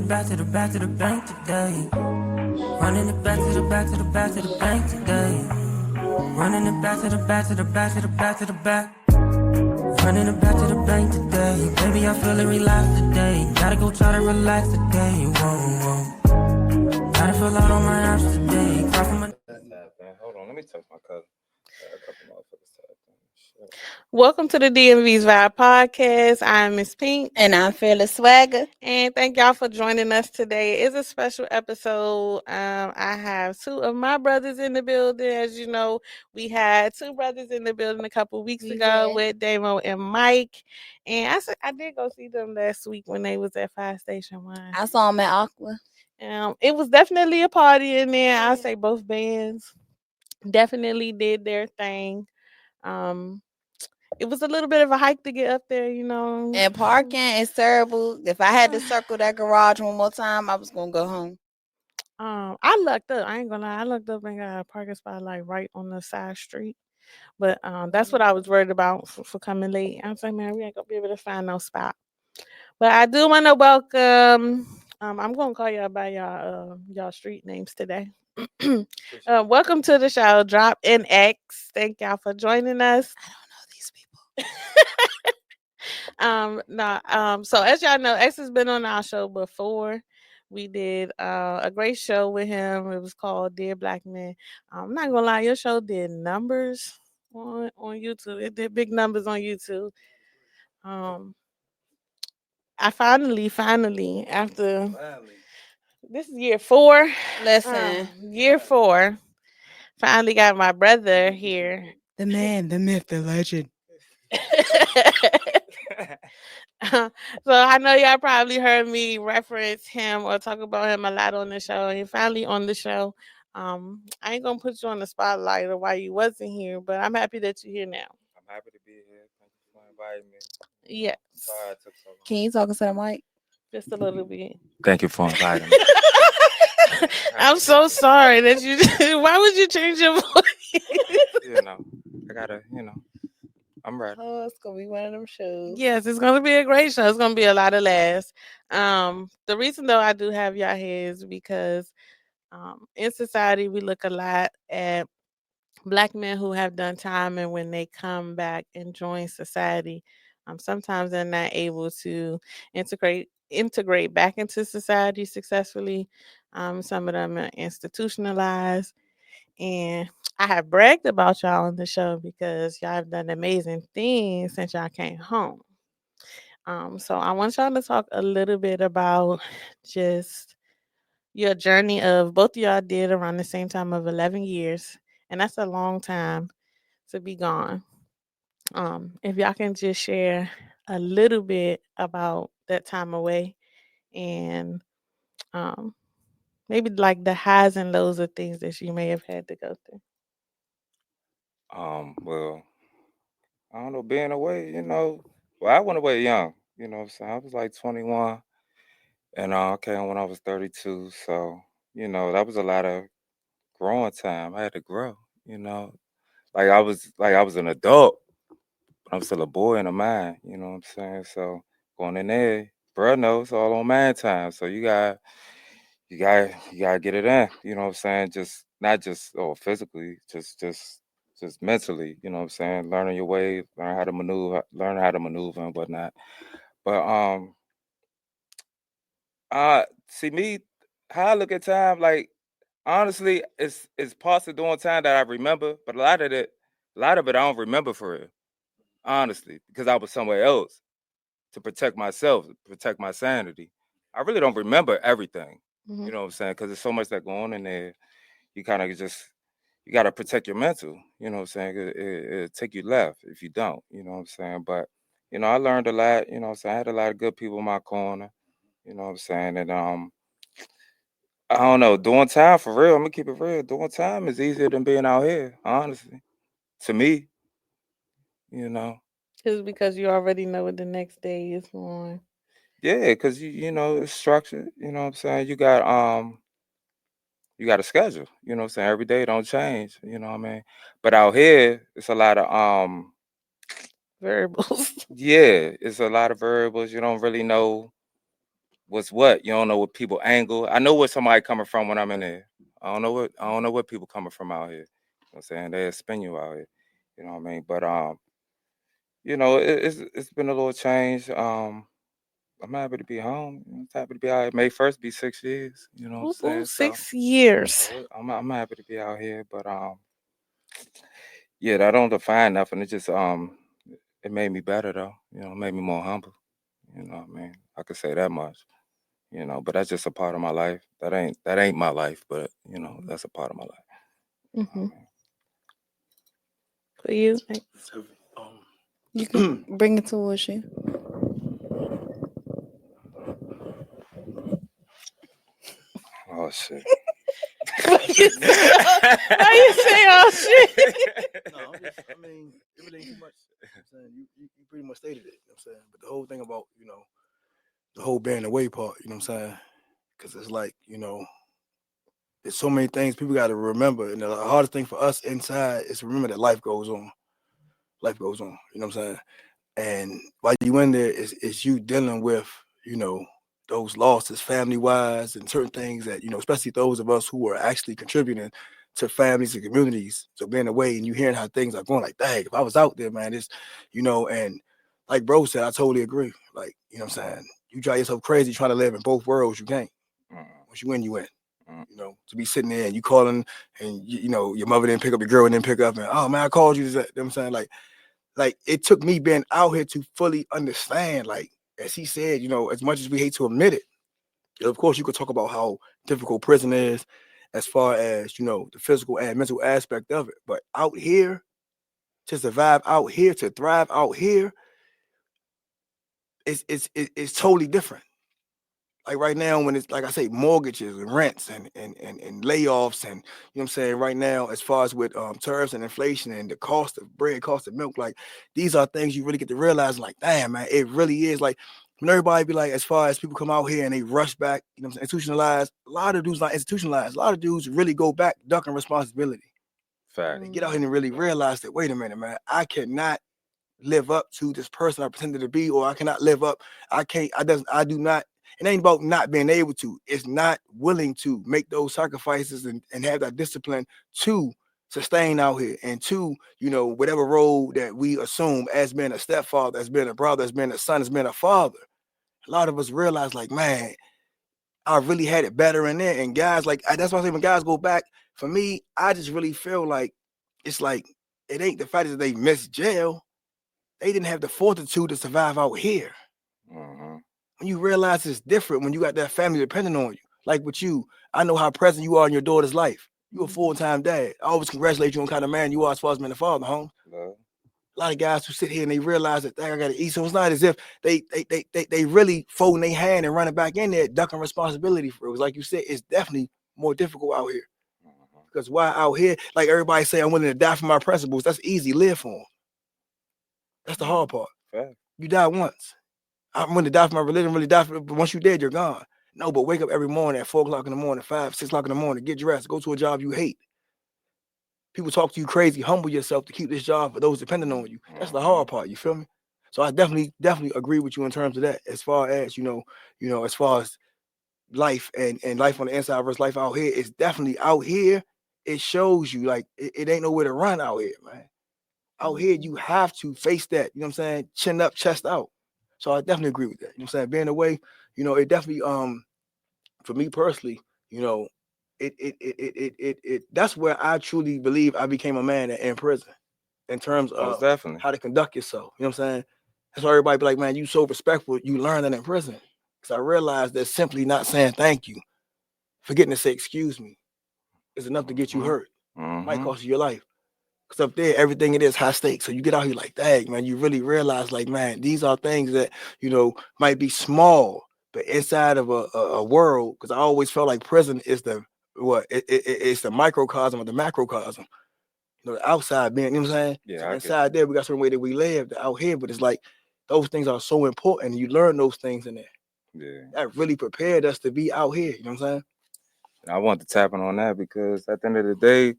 the back to the back to the bank today. Running it back to the back to the back to the bank today. Running it back to the back to the back to the back to the back. Running it back to the bank today. Baby, I feel relaxed today. Gotta go try to relax today. Whoa. Gotta fill out all my apps today. Cry from my... Hold on, let me text my cousin. A couple motherfuckers tapped in. Welcome to the DMV's Vibe Podcast. I'm Miss Pink. And I'm Fearless Swagger. And thank y'all for joining us today. It's a special episode. I have two of my brothers in the building. As you know, we had two brothers in the building a couple weeks ago with Damo and Mike. And I did go see them last week when they was at Fire Station 1. I saw them at Aqua. It was definitely a party in there. I'll say both bands definitely did their thing. It was a little bit of a hike to get up there, you know. And parking is terrible. If I had to circle that garage one more time, I was gonna go home. I lucked up. I ain't gonna lie. I lucked up and got a parking spot like right on the side street. But that's what I was worried about for coming late. I was like, man, we ain't gonna be able to find no spot. But I do want to welcome. I'm gonna call y'all by y'all street names today. Welcome to the show, Drop in X. Thank y'all for joining us. I don't know these people. So as y'all know, X has been on our show before. We did a great show with him. It was called Dear Black Men. I'm not gonna lie, your show did numbers on YouTube. It did big numbers on YouTube. I finally after this is year 4. Listen, year 4. Finally got my brother here. the man, the myth, the legend. So I know y'all probably heard me reference him or talk about him a lot on the show. He finally on the show. I ain't gonna put you on the spotlight or why you wasn't here, but I'm happy that you're here now. I'm happy to be here. Thank you for inviting me. Yes. Sorry I took so long. Can you talk to the mic? Just a little bit. Thank you for inviting me. I'm so sorry that you. Why would you change your voice? I gotta, I'm ready. Oh, it's gonna be one of them shows. Yes, it's gonna be a great show. It's gonna be a lot of laughs. The reason though I do have y'all here is because in society we look a lot at Black men who have done time, and when they come back and join society, sometimes they're not able to integrate back into society successfully. Some of them are institutionalized, and I have bragged about y'all on the show because y'all have done amazing things since y'all came home. So I want y'all to talk a little bit about just your journey of both of y'all did around the same time of 11 years. And that's a long time to be gone. If y'all can just share a little bit about that time away and maybe like the highs and lows of things that you may have had to go through. Well, I don't know, being away, well, I went away young, so I was like 21 and I came when I was 32. So, that was a lot of growing time. I had to grow, like I was an adult, but I'm still a boy in the mind, you know what I'm saying? So going in there, bro knows all on man time. So you gotta get it in, you know what I'm saying? Just not just physically, just mentally, you know what I'm saying? Learning your way, learn how to maneuver and whatnot. But see me, how I look at time, like honestly, it's parts of doing time that I remember, but a lot of it I don't remember for real. Honestly, because I was somewhere else to protect myself, protect my sanity. I really don't remember everything. Mm-hmm. You know what I'm saying? Because there's so much that go on in there. You kind of you got to protect your mental. You know what I'm saying? It'll take you left if you don't. You know what I'm saying? But, I learned a lot. You know what I'm saying? I had a lot of good people in my corner. You know what I'm saying? And I don't know, doing time for real, I'm going to keep it real. Doing time is easier than being out here, honestly. To me, It's because you already know what the next day is on. Yeah, because it's structured. You know what I'm saying? You got a schedule. You know what I'm saying? Every day don't change. You know what I mean? But out here, it's a lot of variables. Yeah, it's a lot of variables. You don't really know what's what. You don't know what people angle. I know where somebody coming from when I'm in there. I don't know what people coming from out here. You know what I'm saying? They'll spin you out here. You know what I mean? But you know, it's been a little change. I'm happy to be home. I'm happy to be out here. May 1st be 6 years. You know what I'm saying? 6 years. So I'm happy to be out here. But yeah, that don't define nothing. It just it made me better though. You know, it made me more humble. You know what I mean? I could say that much. You know, but that's just a part of my life. That ain't my life, but you know, that's a part of my life. You know what I mean? For you, You can bring it towards you. Oh shit. Why you say oh shit? No, I mean, it really ain't too much. I'm saying you pretty much stated it. You know what I'm saying? But the whole thing about, you know, the whole bearing away part, you know what I'm saying? Because it's like, you know, there's so many things people got to remember. And the hardest thing for us inside is to remember that life goes on. Life goes on. You know what I'm saying? And while you in there, it's you dealing with, you know, those losses family-wise and certain things that, you know, especially those of us who are actually contributing to families and communities. So being away and you hearing how things are going, like, dang, if I was out there, man, it's, you know, and like bro said, I totally agree. Like, you know what I'm saying? You drive yourself crazy trying to live in both worlds. You can't. Once you win, you win. You know, to be sitting there and you calling and, you know, your mother didn't pick up, your girl didn't pick up, and, oh, man, I called you. You know what I'm saying? Like it took me being out here to fully understand, like, as he said, you know, as much as we hate to admit it, of course, you could talk about how difficult prison is as far as, you know, the physical and mental aspect of it. But out here, to survive out here, to thrive out here, it's totally different. Like right now, when it's like I say, mortgages and rents and layoffs, and you know what I'm saying, right now, as far as with tariffs and inflation and the cost of bread, cost of milk, like these are things you really get to realize, like, damn, man, it really is. Like when everybody be like, as far as people come out here and they rush back, you know what I'm saying, institutionalized, a lot of dudes not institutionalized, a lot of dudes really go back ducking responsibility. Fact. They get out here and really realize that, wait a minute, man, I cannot live up to this person I pretended to be, or I cannot live up. I do not. It ain't about not being able to. It's not willing to make those sacrifices and have that discipline to sustain out here and to, you know, whatever role that we assume as being a stepfather, as being a brother, as being a son, as being a father. A lot of us realize, like, man, I really had it better in there. And guys, like, that's why I say when guys go back, for me, I just really feel like it's like it ain't the fact that they missed jail. They didn't have the fortitude to survive out here. When you realize it's different, when you got that family depending on you, like with you, I know how present you are in your daughter's life. You're a full-time dad. I always congratulate you on kind of man you are as far as being a father, home. A lot of guys who sit here and they realize that, dang, I gotta eat. So it's not as if they really folding their hand and running back in there, ducking responsibility for it. Like you said, it's definitely more difficult out here. Because why out here, like everybody say, I'm willing to die for my principles. That's easy, live for them. That's the hard part. You die once. I'm going to die for my religion, really die for it, but once you're dead, you're gone. No, but wake up every morning at 4 o'clock in the morning, 5, 6 o'clock in the morning, get dressed, go to a job you hate. People talk to you crazy, humble yourself to keep this job for those depending on you. That's the hard part, you feel me? So I definitely agree with you in terms of that, as far as, you know, as far as life and life on the inside versus life out here, it's definitely out here, it shows you, like, it ain't nowhere to run out here, man. Out here, you have to face that, you know what I'm saying? Chin up, chest out. So I definitely agree with that. You know what I'm saying? Being away, you know, it definitely, for me personally, you know, it that's where I truly believe I became a man in prison in terms of how to conduct yourself. You know what I'm saying? That's why everybody be like, man, you so respectful. You learn that in prison. Because I realized that simply not saying thank you, forgetting to say excuse me, is enough to get you hurt. Might cost you your life. Because up there, everything it is high stakes. So you get out here like, dang, man, you really realize, like, man, these are things that, you know, might be small, but inside of a world, because I always felt like prison is it's the microcosm of the macrocosm. You know, the outside being, you know what I'm saying? Yeah. So inside there, we got certain way that we live out here, but it's like those things are so important. And you learn those things in there. Yeah. That really prepared us to be out here. You know what I'm saying? I want to tap in on that because at the end of the day,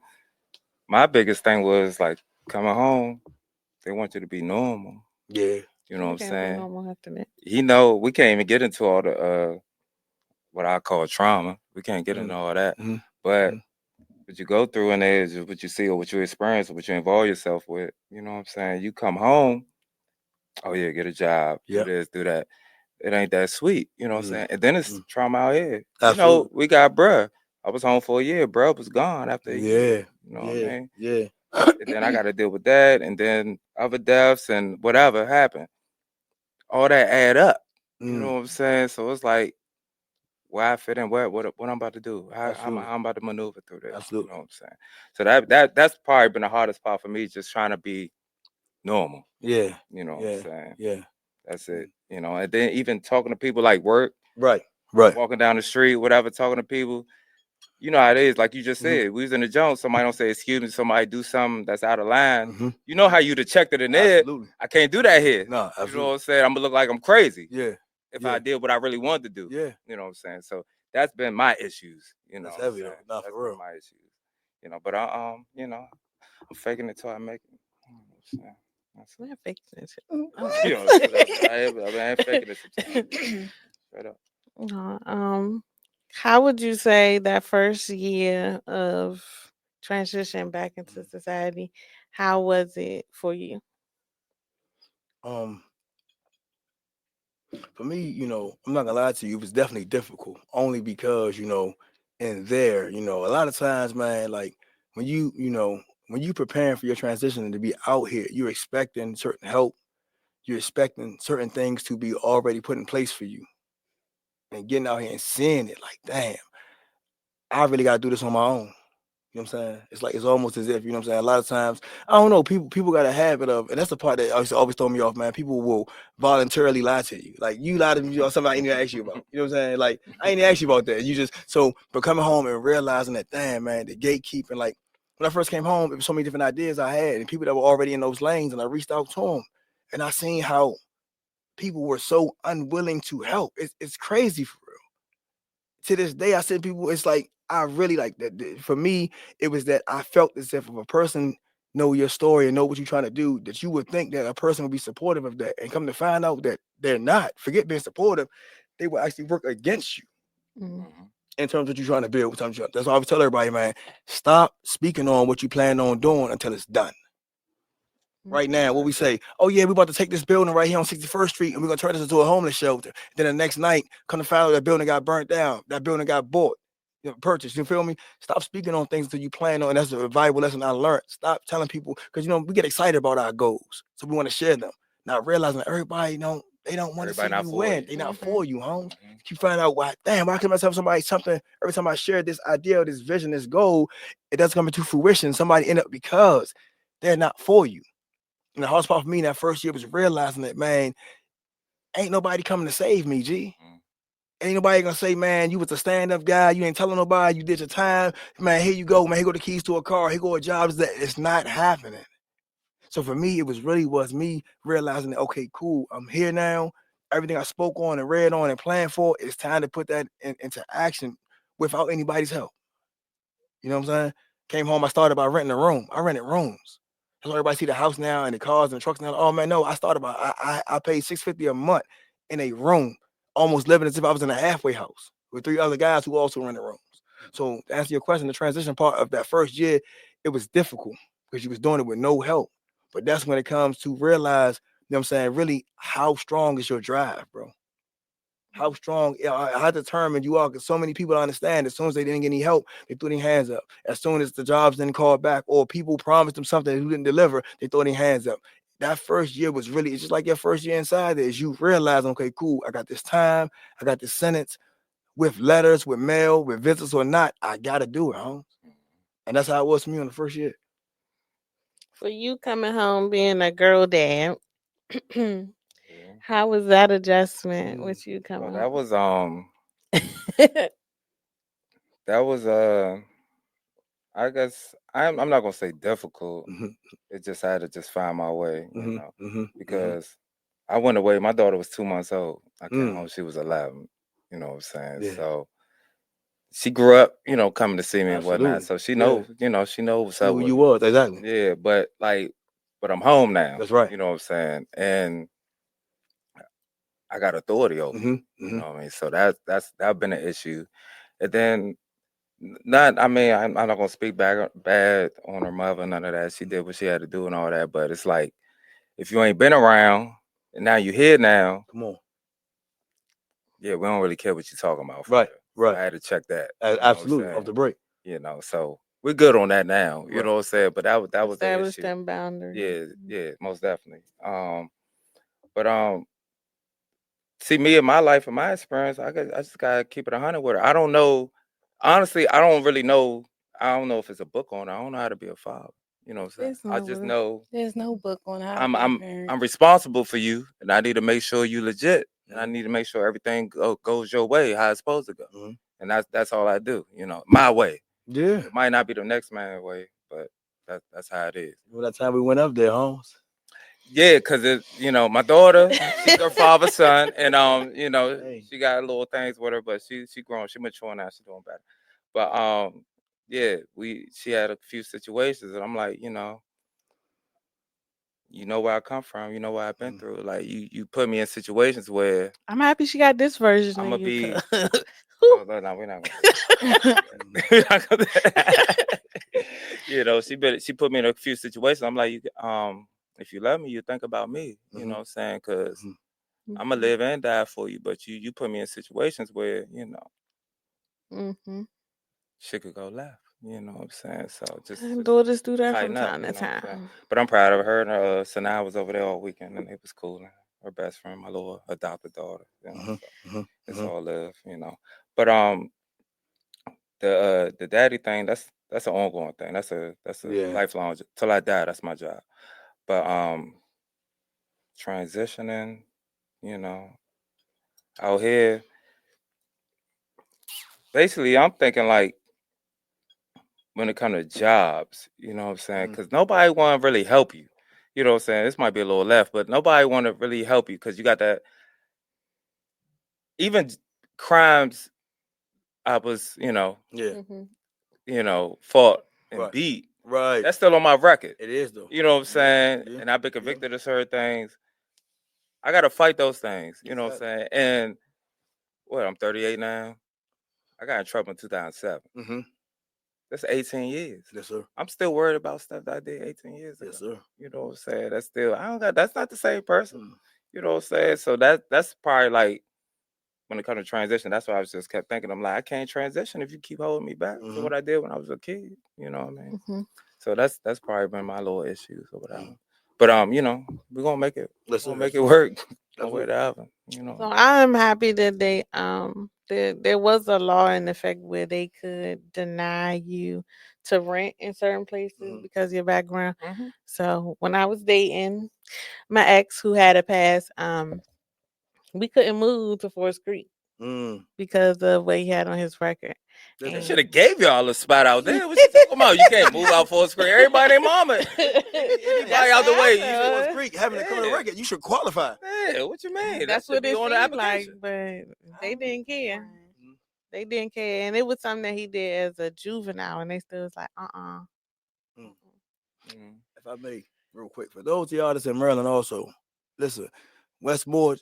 my biggest thing was like coming home, they want you to be normal. Yeah. You know what I'm saying? You know, we can't even get into all the what I call trauma. We can't get into all that, but what you go through in there is what you see or what you experience or what you involve yourself with. You know what I'm saying? You come home, oh yeah, get a job, do this, do that. It ain't that sweet, you know what I'm saying? And then it's trauma out here. You know, we got bruh. I was home for a year, bruh was gone after a year. You know what I mean? Yeah. And then I got to deal with that, and then other deaths and whatever happened. All that add up. You know what I'm saying? So it's like, where I fit in, what I'm about to do, how I'm about to maneuver through this. Absolutely. You know what I'm saying? So that's probably been the hardest part for me, just trying to be normal. Yeah. You know what I'm saying? Yeah. That's it. You know, and then even talking to people like work. Right. Walking down the street, whatever, talking to people. You know how it is, like you just said. We was in the Jones, somebody don't say excuse me, somebody do something that's out of line. You know how you'd have checked it in there. Absolutely. I can't do that here. No, absolutely. You know what I'm saying? I'm gonna look like I'm crazy. Yeah. If I did what I really wanted to do. Yeah. You know what I'm saying? So that's been my issues. You know, that's heavy though. Not that's for real. been my issues. You know, but you know, I'm faking it till I make it. You know what I'm saying? Not faking it. You know, I ain't faking it sometimes. Straight up. How would you say that first year of transition back into society, how was it for you? For me, you know, I'm not gonna lie to you, it was definitely difficult. Only because, you know, in there, you know, a lot of times, man, like when when you preparing for your transition and to be out here, you're expecting certain help, you're expecting certain things to be already put in place for you. And getting out here and seeing it, like, damn, I really gotta do this on my own. You know what I'm saying? It's like it's almost as if, you know what I'm saying? A lot of times, I don't know, people got a habit of, and that's the part that always throw me off, man. People will voluntarily lie to you. Like, you lied to me on something I ain't even ask you about. You know what I'm saying? Like, I ain't even ask you about that. You just, but coming home and realizing that, damn, man, the gatekeeping, like, when I first came home, it was so many different ideas I had, and people that were already in those lanes, and I reached out to them, and I seen how people were so unwilling to help. It's crazy for real. To this day, I said people, it's like, I really like that. For me, it was that I felt as if a person know your story and know what you're trying to do, that you would think that a person would be supportive of that, and come to find out that they're not. Forget being supportive, they will actually work against you in terms of what you're trying to build. That's why I always tell everybody, man, stop speaking on what you plan on doing until it's done. Right now, what we say, oh yeah, we're about to take this building right here on 61st Street and we're gonna turn this into a homeless shelter. Then the next night, come to find out that building got burnt down, that building got bought, purchased. You feel me? Stop speaking on things until you plan on, and that's a valuable lesson I learned. Stop telling people, because we get excited about our goals, so we want to share them. Not realizing that everybody they don't want to see you win. They not for you, Holmes. Keep finding out why can I tell somebody something every time I share this idea or this vision, this goal, it doesn't come into fruition. Somebody end up because they're not for you. And the hardest part for me that first year was realizing that, man, ain't nobody coming to save me, G. Ain't nobody gonna say, man, you was a stand-up guy, you ain't telling nobody, you did your time. Man, here you go, man, here go the keys to a car, here go a job. It's not happening. So for me, it was me realizing that, okay, cool, I'm here now. Everything I spoke on and read on and planned for, it's time to put that into action without anybody's help. You know what I'm saying? Came home, I started by renting a room. I rented rooms. That's why everybody see the house now and the cars and the trucks now. Oh man, no, I paid $650 a month in a room, almost living as if I was in a halfway house with 3 other guys who also rented rooms. So to answer your question, the transition part of that first year, it was difficult because you was doing it with no help. But that's when it comes to realize, you know what I'm saying, really how strong is your drive, bro? How strong, how determined you are, because so many people understand as soon as they didn't get any help, they threw their hands up. As soon as the jobs didn't call back or people promised them something who didn't deliver, they threw their hands up. That first year was really, it's just like your first year inside there, is you realize, okay, cool, I got this time, I got this sentence, with letters, with mail, with visits or not, I got to do it, huh? And that's how it was for me on the first year. For you coming home being a girl dad, how was that adjustment with you coming that home? was that was I guess I'm not gonna say difficult. It just had to just find my way, because I went away. My daughter was 2 months old. I came home, she was 11. You know what I'm saying? Yeah. So she grew up, coming to see me and whatnot. Absolutely. So she knows, she knows what's up Who with you me. was, exactly. Yeah, but I'm home now. That's right. You know what I'm saying? And I got authority over you. You know what I mean? So that's been an issue. And then I'm not gonna speak bad on her mother, none of that. She did what she had to do and all that. But it's like, if you ain't been around and now you here now, come on. Yeah, we don't really care what you're talking about. Right. So I had to check that. Absolutely, off the break. You know, so we're good on that now. You know what I'm saying? But that was the Establish issue. them boundaries. Yeah, most definitely. But see, me in my life and my experience, I just gotta keep it 100 with her. I don't know. Honestly, I don't really know. I don't know if it's a book on it. I don't know how to be a father. You know what I'm saying? I just know there's no book on how to be a parent. I'm responsible for you, and I need to make sure you legit, and I need to make sure everything goes your way how it's supposed to go, and that's all I do. You know, my way. Yeah, it might not be the next man's way, but that's how it is. Well, that time we went up there, Holmes. Yeah, because my daughter, she's her father's son, and she got little things with her, but she grown, she mature now, she's doing better. But yeah, she had a few situations, and I'm like, you know where I come from, you know what I've been through. Like you put me in situations where I'm happy she got this version. I'm gonna be. Oh, no, we're not gonna. She put me in a few situations. I'm like, if you love me, you think about me. You know what I'm saying? Because I'm gonna live and die for you. But you put me in situations where shit could go left. You know what I'm saying? So just daughters do that from tighten up, time to time. But I'm proud of her. And Sanaa was over there all weekend, and it was cool. And her best friend, my little adopted daughter. So it's all love, But the daddy thing, that's an ongoing thing. That's a lifelong till I die. That's my job. But transitioning, out here, basically, I'm thinking like when it comes to jobs, you know what I'm saying? Because nobody want to really help you. You know what I'm saying? This might be a little left, but nobody want to really help you because you got that. Even crimes, I was, fought and beat. Right. That's still on my record. It is though. You know what I'm saying? Yeah. And I've been convicted of certain things. I got to fight those things. You know what I'm saying? And I'm 38 now. I got in trouble in 2007. That's 18 years. Yes, sir. I'm still worried about stuff that I did 18 years ago. Yes, sir. You know what I'm saying? That's still, that's not the same person. You know what I'm saying? So that's probably like, when it comes to transition, that's why I just kept thinking, I'm like, I can't transition if you keep holding me back to what I did when I was a kid. You know what I mean? So that's probably been my little issues or whatever. But we're gonna make it. We'll make it work. One way or the other. So I'm happy that they there was a law in effect where they could deny you to rent in certain places because of your background. So when I was dating my ex who had a past, we couldn't move to Forest Creek because of what he had on his record. They should have gave y'all a spot out there. What you talking about? You can't move out Forest Creek. Everybody and mama. Anybody out the way. You Forest Creek having a criminal record, you should qualify. Yeah, what you mean? That's what it seemed like, but they didn't care. They didn't care, and it was something that he did as a juvenile, and they still was like, If I may, real quick, for those of y'all that's in Maryland, also, listen, Westmore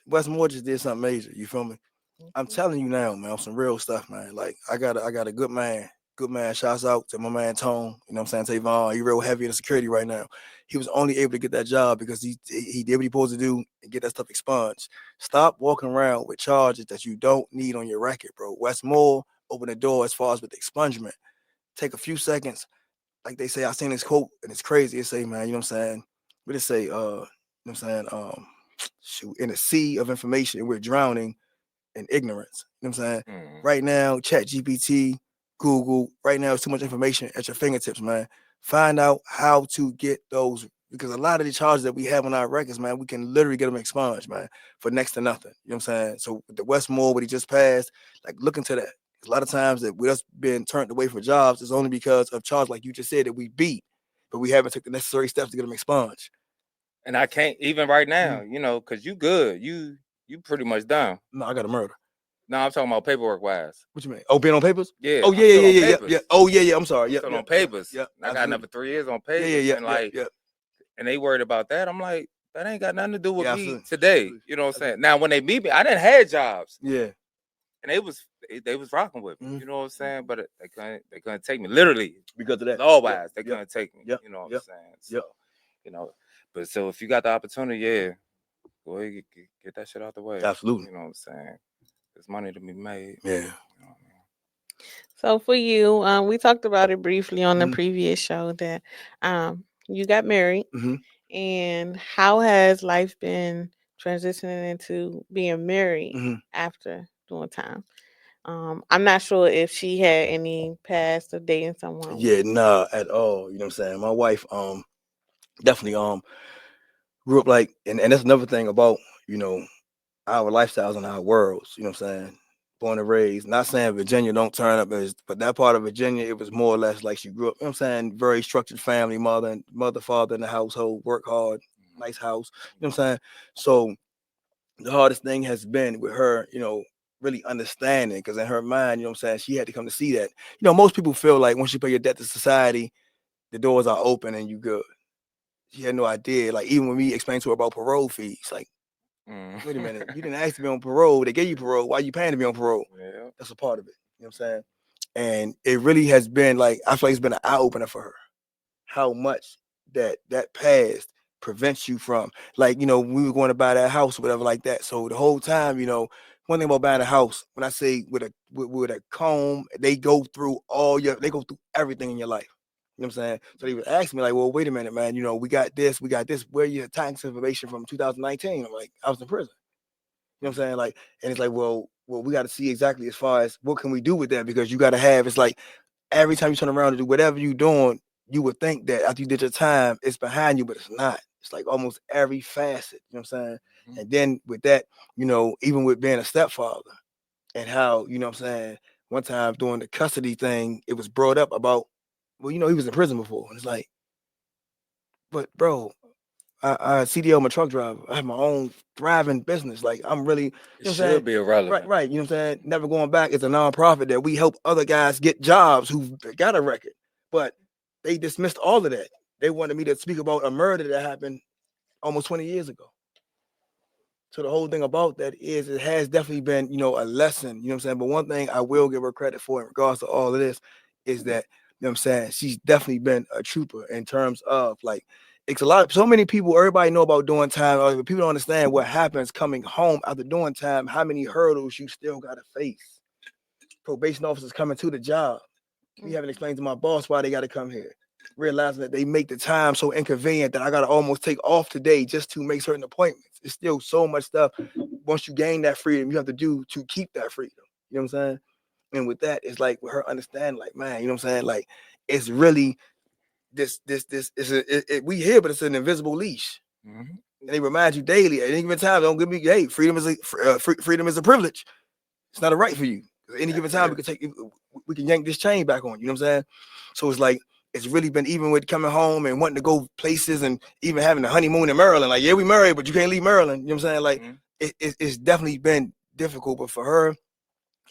just did something major. You feel me? I'm telling you now, man, some real stuff, man. Like I got a good man. Shouts out to my man Tone. You know what I'm saying? Tavon, he real heavy in the security right now. He was only able to get that job because he did what he supposed to do and get that stuff expunged. Stop walking around with charges that you don't need on your record, bro. Westmore open the door as far as with the expungement. Take a few seconds. Like they say, I seen this quote and it's crazy. It say, man, you know what I'm saying? What it say? You know what I'm saying? Shoot, in a sea of information, we're drowning in ignorance. You know what I'm saying? Right now, ChatGPT, Google, right now, it's too much information at your fingertips, man. Find out how to get those, because a lot of the charges that we have on our records, man, we can literally get them expunged, man, for next to nothing. You know what I'm saying? So with the Westmore, what he just passed, like look into that. A lot of times that with us being turned away for jobs is only because of charges like you just said that we beat, but we haven't took the necessary steps to get them expunged. And I can't even right now, because you good. You pretty much done. No, I got a murder. No, I'm talking about paperwork wise. What you mean? Oh, being on papers? Yeah. Oh, yeah. Oh, yeah. I'm sorry. Yeah. On papers. Yeah. I got another 3 years on papers. Yeah. And and they worried about that. I'm like, That ain't got nothing to do with Yeah, me absolutely. today. Absolutely. You know what I'm saying? Now, when they meet me, I didn't have jobs. Yeah. And they was rocking with me. Mhm. You know what I'm saying? But they couldn't take me literally. Because of that. Law-wise, they Yep. couldn't take me. Yep. You know what Yep. I'm saying? Yep. So, you know, but so if you got the opportunity, yeah, go ahead, get that shit out the way. Absolutely. You know what I'm saying? There's money to be made. Yeah. You know what I mean? So for you, we talked about it briefly on the Mhm. previous show that you got married, Mhm. and how has life been transitioning into being married Mhm. after doing time? I'm not sure if she had any past of dating someone. Yeah, nah, at all. You know what I'm saying? My wife, definitely grew up like, and that's another thing about, you know, our lifestyles and our worlds, you know what I'm saying? Born and raised. Not saying Virginia don't turn up as, but that part of Virginia, it was more or less like she grew up, you know what I'm saying? Very structured family, mother, father in the household, work hard, nice house, you know what I'm saying? So the hardest thing has been with her, you know, really understanding, because in her mind, you know what I'm saying, she had to come to see that. You know, most people feel like once you pay your debt to society, the doors are open and you good. She had no idea. Like, even when we explained to her about parole fees, like, wait a minute, you didn't ask to be on parole. They gave you parole. Why are you paying to be on parole? Yeah. That's a part of it. You know what I'm saying? And it really has been like, I feel like it's been an eye opener for her. How much that past prevents you from, like, you know, we were going to buy that house or whatever like that. So the whole time, you know, one thing about buying a house, when I say with a comb, they go through everything in your life. You know what I'm saying? So they would ask me like, well, wait a minute, man, you know, we got this. Where your tax information from 2019? I'm like, I was in prison. You know what I'm saying? Like, and it's like, well, we got to see exactly as far as what can we do with that, because you got to have, it's like every time you turn around to do whatever you're doing, you would think that after you did your time, it's behind you, but it's not. It's like almost every facet, you know what I'm saying? Mm-hmm. And then with that, you know, even with being a stepfather and how, you know what I'm saying, one time during the custody thing, it was brought up about, well, you know, he was in prison before. And it's like, but bro, I CDL, my truck driver. I have my own thriving business. Like, I'm really, you know what I'm saying? Should be irrelevant. Right. You know what I'm saying? Never Going Back is a nonprofit that we help other guys get jobs who've got a record. But they dismissed all of that. They wanted me to speak about a murder that happened almost 20 years ago. So the whole thing about that is it has definitely been, you know, a lesson, you know what I'm saying? But one thing I will give her credit for in regards to all of this is that, you know what I'm saying, she's definitely been a trooper in terms of, like, it's so many people, everybody know about doing time, but people don't understand what happens coming home after doing time, how many hurdles you still got to face. Probation officers coming to the job. We haven't explained to my boss why they got to come here. Realizing that they make the time so inconvenient that I got to almost take off today just to make certain appointments. It's still so much stuff. Once you gain that freedom, you have to do to keep that freedom. You know what I'm saying? And with that, it's like with her understanding, like, man, you know what I'm saying? Like, it's really this we here, but it's an invisible leash. Mm-hmm. And they remind you daily at any given time, don't give me, hey, freedom is a privilege. It's not a right for you. At any given time, we can yank this chain back on. You know what I'm saying? So it's like, it's really been, even with coming home and wanting to go places and even having a honeymoon in Maryland. Like, yeah, we married, but you can't leave Maryland. You know what I'm saying? Like, it's definitely been difficult. But for her,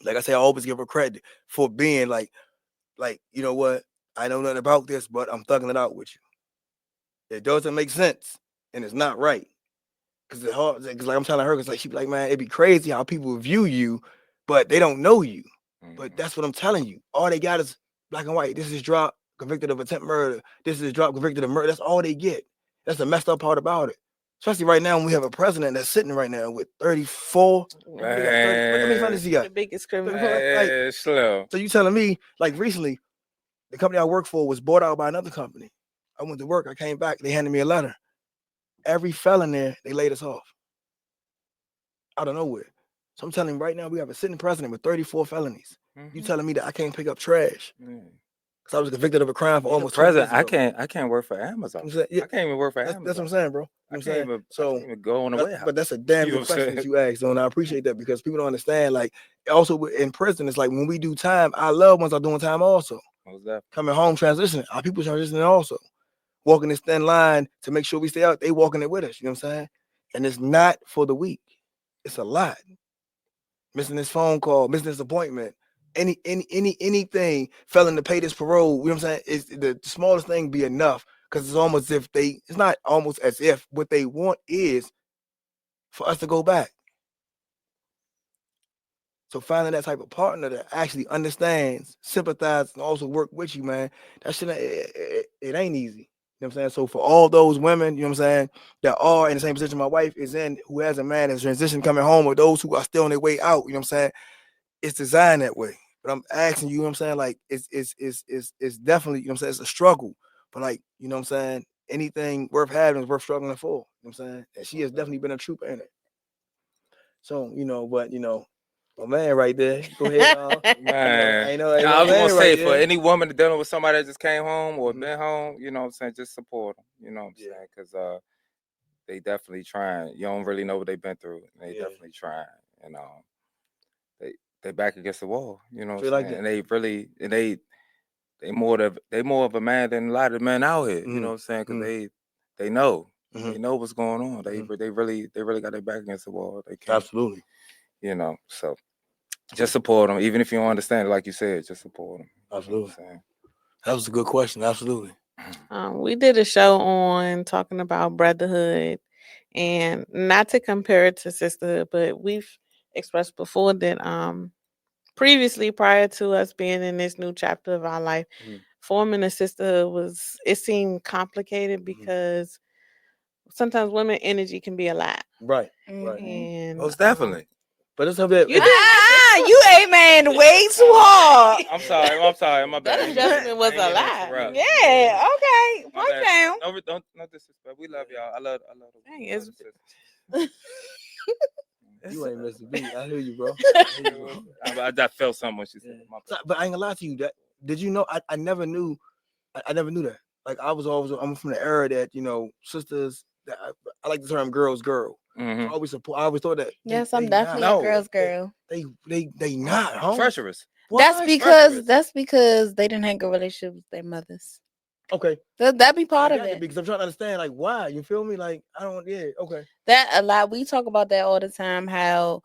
like I say, I always give her credit for being like, you know what? I know nothing about this, but I'm thugging it out with you. It doesn't make sense, and it's not right. Because it's hard. Because like I'm telling her, because like she be like, man, it'd be crazy how people view you, but they don't know you. But that's what I'm telling you. All they got is black and white. This is drop, convicted of attempt murder. This is drop, convicted of murder. That's all they get. That's the messed up part about it. Especially right now when we have a president that's sitting right now with 34. Man, got 30, what many felonies he got? The biggest criminal. Like, slow. So you telling me, like, recently, the company I work for was bought out by another company. I went to work. I came back. They handed me a letter. Every felon there, they laid us off. Out of nowhere. So I'm telling you right now, we have a sitting president with 34 felonies. Mm-hmm. You telling me that I can't pick up trash? Because I was convicted of a crime for almost 20 years ago. I can't work for Amazon. Yeah, I can't even work for Amazon. That's what I'm saying, bro. I can't even go on the warehouse. But that's a damn good question that you asked, and I appreciate that, because people don't understand. Like, also in prison, it's like when we do time, our loved ones are doing time also. Coming home, transitioning. Our people transitioning also. Walking this thin line to make sure we stay out. They walking it with us. You know what I'm saying? And it's not for the weak. It's a lot. Missing this phone call, missing this appointment, anything, failing to pay this parole. You know what I'm saying? It's the smallest thing be enough. Because it's almost as if it's not almost as if what they want is for us to go back. So finding that type of partner that actually understands, sympathizes, and also work with you, man, that shit, it ain't easy. You know what I'm saying? So for all those women, you know what I'm saying, that are in the same position my wife is in, who has a man that's transition coming home, or those who are still on their way out, you know what I'm saying? It's designed that way. But I'm asking you, you know what I'm saying? Like it's definitely, you know what I'm saying, it's a struggle. But like, you know what I'm saying, anything worth having is worth struggling for. You know what I'm saying? And she has definitely been a trooper in it. So, my man right there. Go ahead. Man, I I was gonna say, for there. any woman dealing with somebody that just came home or been home, you know what I'm saying, just support them. You know what I'm saying? Because they definitely trying. You don't really know what they've been through. And they definitely trying. And they back against the wall. You know what I'm saying? And they really, they more of a man than a lot of men out here. You know what I'm saying? Because they know. They know what's going on. They really got their back against the wall. They can't. Absolutely. You know, so just support them, even if you don't understand it, like you said, just support them. Absolutely. You know that was a good question. Absolutely. We did a show on talking about brotherhood, and not to compare it to sisterhood, but we've expressed before that previously, prior to us being in this new chapter of our life, forming a sisterhood seemed complicated because sometimes women energy can be a lot. Right. And most definitely. But it's a bit. You amen way too hard. I'm sorry. My bad. That adjustment was a lot. Yeah. Okay. Point down. No disrespect. We love y'all. I love Dang, you ain't missing me. I hear you, bro. I felt something when she said it. But I ain't gonna lie to you. That did you know? I never knew. I never knew that. Like I'm from the era that sisters. That I like the term "girls, girl." I always thought that. Yes, I'm definitely a girl's girl. They not treacherous. That's because they didn't have a relationship with their mothers. Okay. That'd be part of it. Because I'm trying to understand, like, why. You feel me? Like, I don't. Yeah. Okay. That a lot. We talk about that all the time. How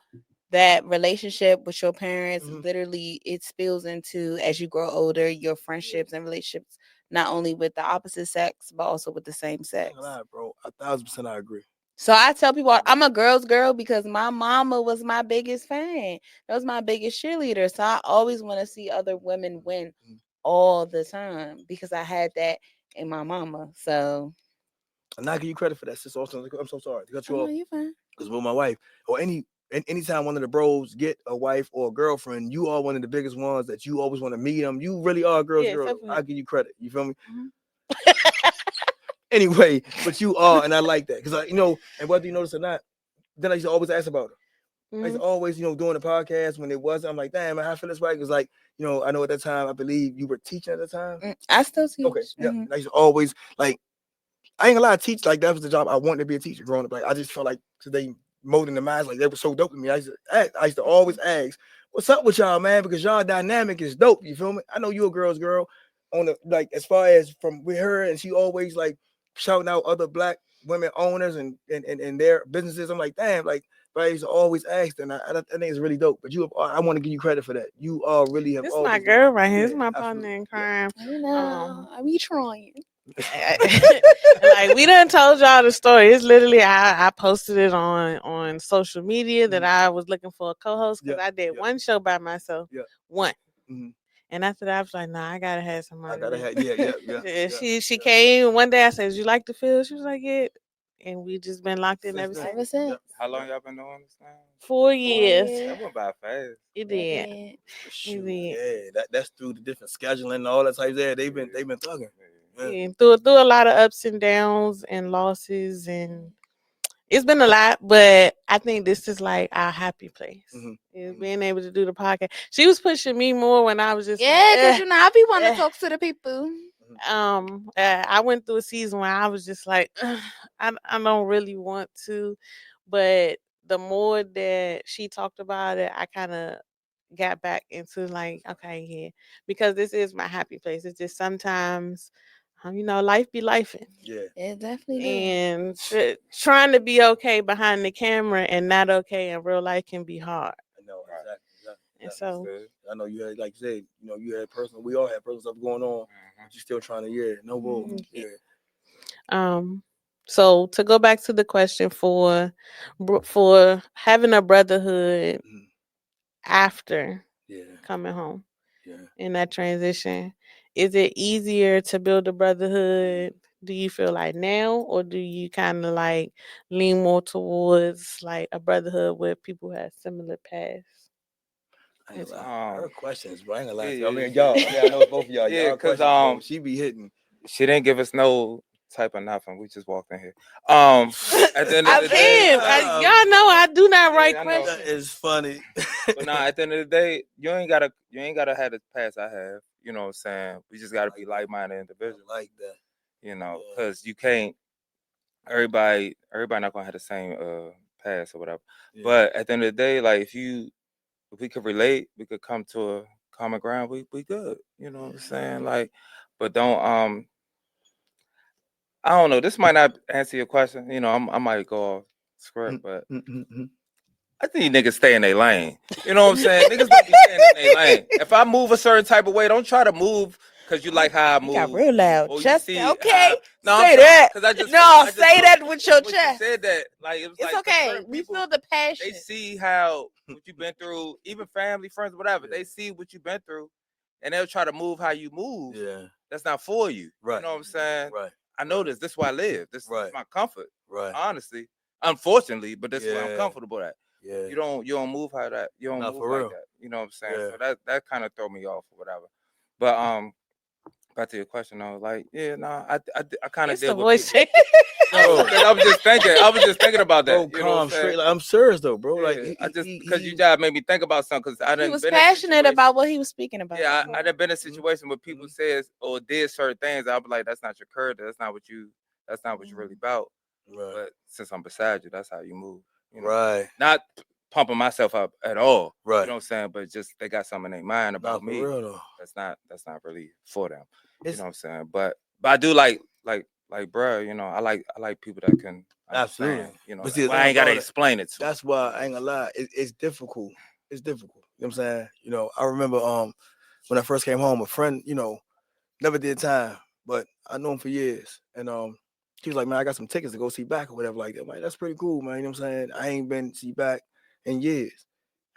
that relationship with your parents literally it spills into as you grow older, your friendships and relationships, not only with the opposite sex but also with the same sex. Lie, bro. 1,000% I agree. So I tell people I'm a girl's girl because my mama was my biggest fan. That was my biggest cheerleader. So I always want to see other women win all the time because I had that in my mama. So I'm not giving you credit for that, sis. Also, I'm so sorry to cut you off. You fine. Because with my wife or anytime one of the bros get a wife or a girlfriend, you are one of the biggest ones that you always want to meet them. You really are a girl's girl. I give you credit. You feel me? Anyway, but you are, and I like that because and whether you notice or not, then I used to always ask about her. I used to always, doing the podcast when it wasn't. I'm like, damn, man, how I feel this right? Because like, I know at that time, I believe you were teaching at the time. I still teach. Okay, yeah. I used to always like, I ain't gonna lie, teach like that was the job I wanted to be a teacher growing up. Like I just felt like they molding the minds, like they were so dope to me. I used to always ask, what's up with y'all, man? Because y'all dynamic is dope. You feel me? I know you a girl's girl on the like as far as from with her, and she always like shouting out other black women owners and their businesses. I'm like, damn, like, but I used to always ask, and I think it's really dope. But I want to give you credit for that. You really have. This is my girl right here. This is my partner in crime. I be trying. Like we done told y'all the story. It's literally I posted it on social media that I was looking for a co-host because I did one show by myself. One. And after that, I was like, nah, I gotta have somebody. She came one day. I said, you like the field? She was like, yeah. And we just been locked in ever since. How long y'all been doing this now? 4 years. That went by fast. It did. Yeah, that's through the different scheduling and all that type there. They've been talking. Yeah, through a lot of ups and downs and losses, and it's been a lot, but I think this is like our happy place. Is being able to do the podcast. She was pushing me more when I was just because I be wanting to talk to the people. I went through a season where I was just like, I don't really want to, but the more that she talked about it, I kind of got back into like, okay, yeah, because this is my happy place. It's just sometimes, life be lifing. Yeah, it definitely. And trying to be okay behind the camera and not okay in real life can be hard. I know exactly. And so I know you had, like you said, you had personal. We all had personal stuff going on, but you still trying to, no bull. Yeah. So to go back to the question for having a brotherhood Mhm. after Yeah, coming home yeah. in that transition, is it easier to build a brotherhood? Do you feel like now, or do you kind of like lean more towards like a brotherhood where people have similar paths? I ain't as gonna well? lie. Her questions, bro. I ain't gonna lie to you. I Yeah, mean, y'all. I mean, I know it's both of y'all. yeah, Y'all cause questions, bro. She be hitting. she didn't give us no type of nothing. We just walked in here. At the end of I the day, been. Y'all know I do not write yeah, I know. That questions. is funny. But nah, at the end of the day, you ain't gotta have the past I have. You know what I'm saying? We just gotta be like-minded individuals. I like that. You know, Yeah. cause you can't. Everybody not gonna have the same past or whatever. Yeah. But at the end of the day, like if we could relate, we could come to a common ground. We good. You know what I'm saying? Like, but don't I don't know. This might not answer your question. You know, I might go off script, but I think niggas stay in their lane. You know what I'm saying? Niggas don't be staying in their lane. If I move a certain type of way, don't try to move because you like how I It got move. real loud. Or you Just see okay. no, Say I'm that. because I just No, I just say feel, that with your when she chest. said that, like it was It's like 'cause okay. certain We people, feel the passion. they see how what you've been through, even family, friends, whatever. They see what you've been through, and they'll try to move how you move. Yeah. That's not for you. Right. You know what I'm saying? Right. I know this. This is where I live. This Right. is my comfort. Right. Honestly, unfortunately, but this is where I'm Yeah. comfortable at. Yeah. You don't move how that. You don't Nah, move for like real. that. You know what I'm saying? Yeah. So that kind of throw me off or whatever. But back to your question though, like yeah, no, I kind of It's deal the with voice people. change. No, because I was just thinking about that. Bro, You know what calm, I'm saying? straight. Like, I'm serious though, bro. Yeah, Like I just because you just made me think about something because I He done was been in passionate situations. about what he was speaking about. Yeah, I done been in a Mm-hmm. situation where people says or did certain things. I'll be like, that's not your character. That's not what you really about. Right. But since I'm beside you, that's how you move. You know? Right. Not pumping myself up at all. Right. You know what I'm saying? But just they got something in their mind Nah, about for me. real though. That's not really for them. It's You know what I'm saying? But I do like bro, you know, I like people that can understand. absolutely. You know, But see, the well, I thing ain't gotta about it, explain it to them. that's why I ain't gonna lie. It's difficult. It's difficult. You know what I'm saying? You know, I remember when I first came home, a friend, you know, never did time, but I knew him for years. And he was like, man, I got some tickets to go see back or whatever like that. I'm like, that's pretty cool, man. You know what I'm saying? I ain't been to see back in years.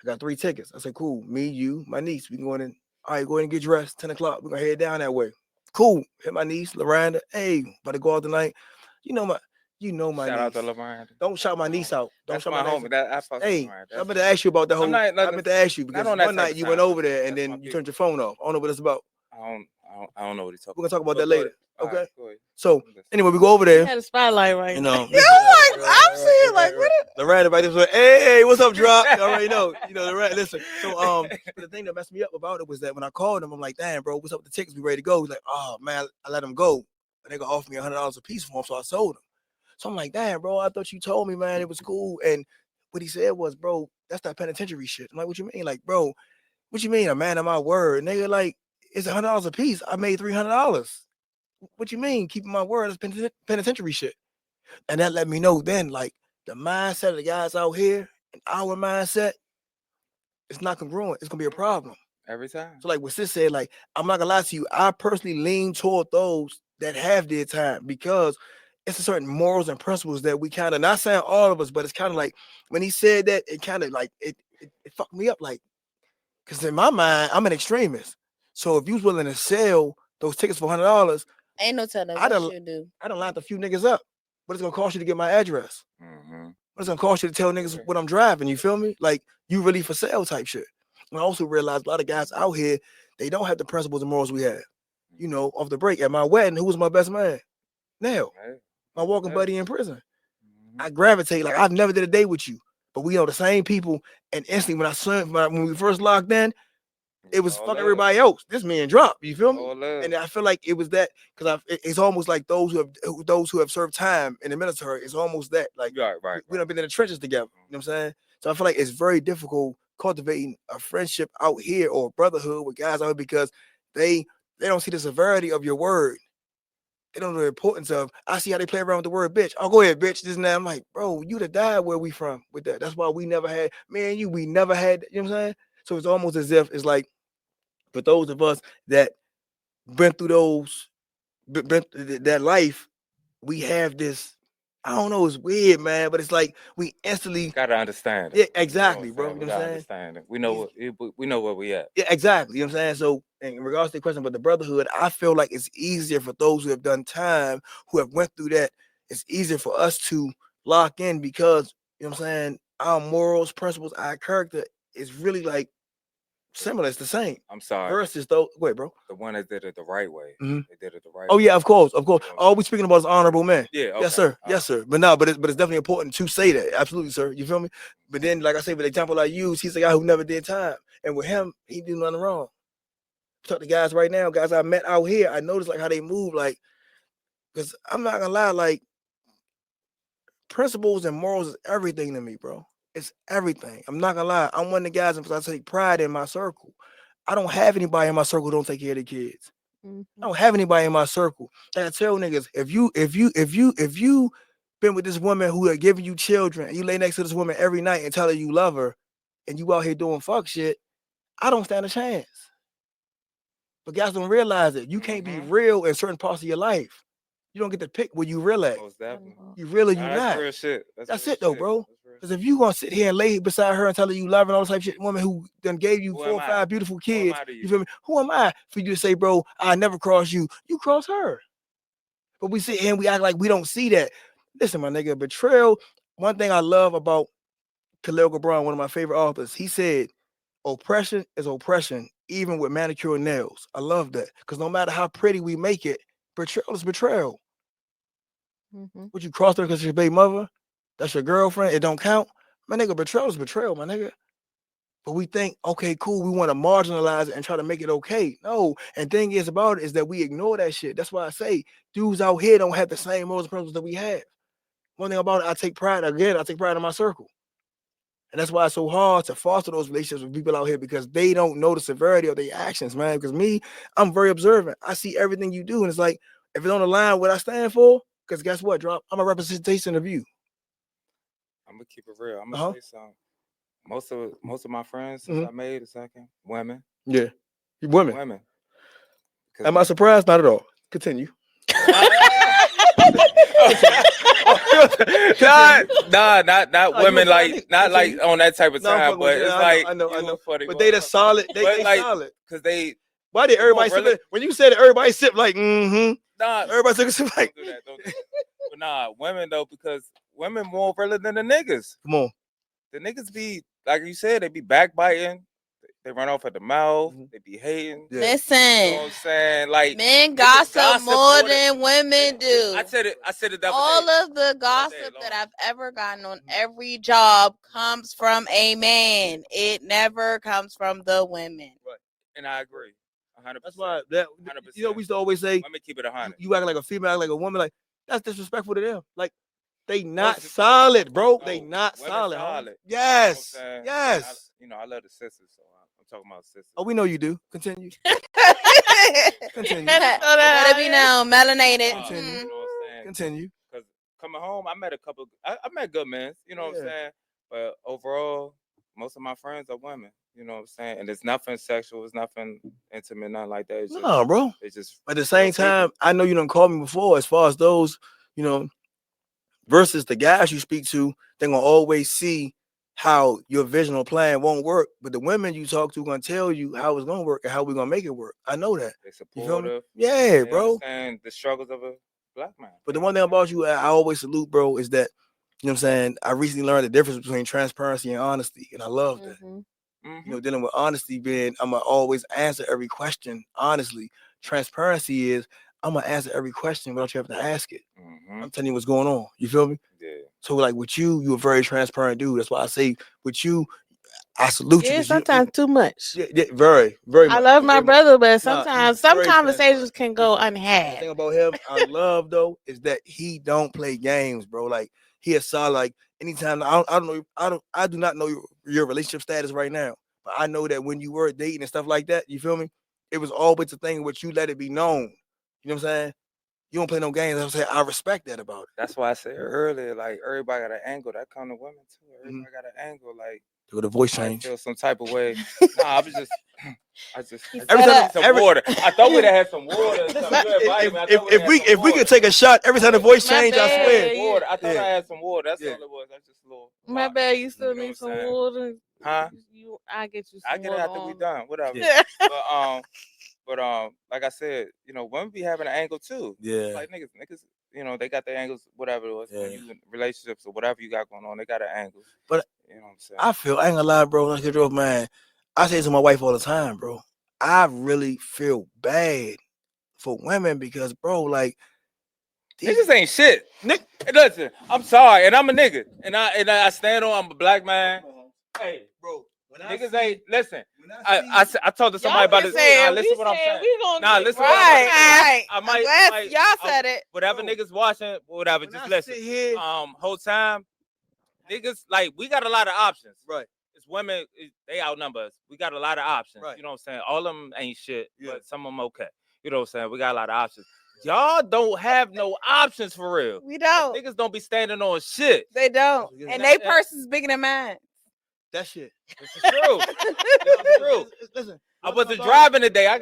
I got 3 tickets. I said, cool. Me, you, my niece. We can go in and all right, go ahead and get dressed. 10 o'clock. We're gonna head down that way. Cool. Hit my niece, Loranda. Hey, about to go out tonight. You know my Shout out niece. to LeBron. Don't shout my niece out. Don't That's shout my my niece homie. That I fuck with Hey, LeBron. I meant to ask you about the whole. I meant to ask you because not on that one type night of you time. went over there and That's then my you people. turned your phone off. I don't know what it's about. I don't know what he's talking. We're gonna talk about But that go later. ahead. Okay. All right, go ahead. So anyway, we go over there. Had a spotlight right You now. know, Yeah, I'm like, I'm seeing like, what? Loretta right this way. Hey, what's up, drop? You already know. You know, Loretta. Listen. So but the thing that messed me up about it was that when I called him, I'm like, damn, bro, what's up with the tickets? We ready to go? He's like, oh man, I let him go. And they gonna offer me $100 a piece for him, so I sold him. So I'm like, damn, bro, I thought you told me, man, it was cool. And what he said was, bro, that's that penitentiary shit. I'm like, what you mean? Like, bro, what you mean? A man of my word. Nigga, like, it's $100 a piece. I made $300. What you mean? Keeping my word is penitentiary shit. And that let me know then, like, the mindset of the guys out here and our mindset, it's not congruent. It's gonna be a problem. Every time. So, like what Sis said, like, I'm not gonna lie to you, I personally lean toward those that have their time because it's a certain morals and principles that we kind of not saying all of us, but it's kind of like when he said that, it kind of like it fucked me up, like, because in my mind, I'm an extremist. So if you was willing to sell those tickets for $100, Ain't no telling I what done you do. lined a few niggas up. But it's gonna cost you to get my address. Mm-hmm. What it's gonna cost you to tell niggas what I'm driving? You feel me? Like you really for sale type shit. And I also realized a lot of guys out here, they don't have the principles and morals we have. You know, off the break at my wedding, who was my best man? Now, my walking buddy in prison. I gravitate like I've never did a date with you, but we are the same people. And instantly, when we first locked in, it was fuck everybody else. This man dropped. You feel me? And I feel like it was that because it's almost like those who have served time in the military. It's almost that like we done been in the trenches together. You know what I'm saying? So I feel like it's very difficult cultivating a friendship out here or a brotherhood with guys out here because they don't see the severity of your word. They don't know the importance of. I see how they play around with the word bitch. Oh, go ahead, bitch. This and that. I'm like, bro, you to die where we from with that. That's why we never had me and you. We never had. You know what I'm saying? So it's almost as if it's like. For those of us that went through that life, we have this. I don't know. It's weird, man, but it's like we instantly gotta understand it. Yeah, exactly, bro. You We know what gotta I'm saying? understand it. We know we know where we at. Yeah, exactly. You know what I'm saying? So, in regards to the question about the brotherhood, I feel like it's easier for those who have done time, who have went through that. It's easier for us to lock in because you know what I'm saying. Our morals, principles, our character is really like similar. It's the same. I'm sorry. Versus though, wait, bro. The one that did it the right way. Mhm. They did it the right Oh way. yeah, of course. You know what All I'm we speaking about is honorable men. Yeah, okay. Yes, sir. Yes, sir. But no, but it's definitely important to say that. Absolutely, sir. You feel me? But then, like I say, with the example I use, he's a guy who never did time, and with him, he did nothing wrong. Talk to guys right now, guys I met out here. I noticed like how they move, like, because I'm not gonna lie, like, principles and morals is everything to me, bro. It's everything. I'm not gonna lie. I'm one of the guys because I take pride in my circle. I don't have anybody in my circle who don't take care of the kids. I don't have anybody in my circle. Like I tell niggas, if you been with this woman who are giving you children, and you lay next to this woman every night and tell her you love her, and you out here doing fuck shit, I don't stand a chance. But guys don't realize it. You can't be real in certain parts of your life. You don't get to pick where you real at. Most definitely. You real or you That's not. real shit. That's real it though, shit. bro. Because if you gonna sit here and lay beside her and tell her you love her and all this type of shit, woman who done gave you Who 4 or am I? 5 beautiful kids, to you feel me? Who am I for you to say, bro, I never cross you? You cross her. But we sit here and we act like we don't see that. Listen, my nigga, betrayal. One thing I love about Khalil Gibran, one of my favorite authors, he said, oppression is oppression, even with manicured nails. I love that. Because no matter how pretty we make it, betrayal is betrayal. Would you cross her because she's your baby mother? That's your girlfriend. It don't count. My nigga, betrayal is betrayal, my nigga. But we think, okay, cool, we want to marginalize it and try to make it okay. No. And thing is about it is that we ignore that shit. That's why I say dudes out here don't have the same morals and principles that we have. One thing about it, I take pride in my circle. And that's why it's so hard to foster those relationships with people out here because they don't know the severity of their actions, man. Because me, I'm very observant. I see everything you do. And it's like, if it's on the line what I stand for, because guess what, Drop? I'm a representation of you. I'm gonna keep it real. I'm gonna say something. Most of my friends since I made a second, women. Yeah. Women. Women. Am I surprised? Not at all. Continue. not women like not like on that type of time, but it's like I know. Funny, but they the solid, they like, solid. Cause they why did everybody sip when you said it, everybody sip like Nah, everybody took a sip like don't do that. But nah, women though, because women more realer than the niggas. Come on. The niggas be like you said, they be backbiting. They run off at the mouth. They be hating. Yeah. Listen, you know what I'm saying? Like men gossip more than women do. I said it. All of the gossip that I've ever gotten on every job comes from a man. It never comes from the women. Right. And I agree. 100%. That's why that 100%. You know we used to always say, let me keep it 100. You act like a female, act like a woman. Like that's disrespectful to them. Like they not solid, bro. They not solid. Yes. Yes. I love the sisters, so I'm talking about sisters. Oh, we know you do. Continue. Continue. Let it be known, melanated. Continue. Because coming home, I met a couple. I met good men. You know what I'm saying? But overall, most of my friends are women. You know what I'm saying? And it's nothing sexual. It's nothing intimate, nothing like that. It's just, no, bro. It's just. At the same time, I know you done called me before. As far as those, versus the guys you speak to, they're gonna always see how your vision or plan won't work. But the women you talk to gonna tell you how it's gonna work and how we're gonna make it work. I know that. They supportive. Yeah, bro. And the struggles of a black man. But the one thing about you, I always salute, bro, is that you know what I'm saying. I recently learned the difference between transparency and honesty, and I love that. Dealing with honesty being, I'm gonna always answer every question honestly. Transparency is I'm gonna answer every question without you having to ask it. I'm telling you what's going on. You feel me? Yeah. So like with you're a very transparent dude. That's why I say with you, I salute you. Yeah, sometimes too much. Yeah, very, very much. I love my brother, but sometimes some conversations can go unhad. The thing about him, I love though, is that he don't play games, bro. Like he is solid. Like anytime I do not know your relationship status right now, but I know that when you were dating and stuff like that, you feel me? It was always a thing which you let it be known. You know what I'm saying? You don't play no games. I'm saying I respect that about it. That's why I said earlier, like everybody got an angle. That come to women too. Everybody got an angle. Like Do the voice I change. feel some type of way. Nah, I just Every time, some water. I thought we'd have had some water. Or something. You invited me. I thought we'd have had some if we water. could take a shot every time the voice My change, I bad. swear. Water. I thought Yeah. I had some water. That's Yeah. all it was. That's just a little. My water. bad. You still You know need what some I'm saying? water. Huh? I get you some I get it water after we on. done. Whatever. Yeah. But like I said, you know, women be having an angle too. Yeah. It's like niggas, you know, they got their angles, whatever it was. Yeah. When you in relationships or whatever you got going on, they got an angle. But you know what I'm saying? I ain't gonna lie, bro. Like a man, I say to my wife all the time, bro. I really feel bad for women because, bro, like niggas ain't shit. Listen, I'm sorry, and I'm a nigga, and I stand on. I'm a black man. Hey, bro. Niggas ain't listen. I talked to somebody about this. Listen what I'm saying. Listen what I'm saying. Right. I might, Y'all said it. Whatever Bro, niggas watching, whatever, when just I listen. sit here, Whole time, niggas like we got a lot of options. right? It's women, they outnumber us. We got a lot of options. Right. You know what I'm saying? All of them ain't shit, Yeah. but some of them okay. You know what I'm saying? We got a lot of options. Y'all don't have no options for real. We don't. Niggas don't be standing on shit. They don't. Yeah. And they person's bigger than mine. That shit. This is true. This is true. Listen, I wasn't driving today. I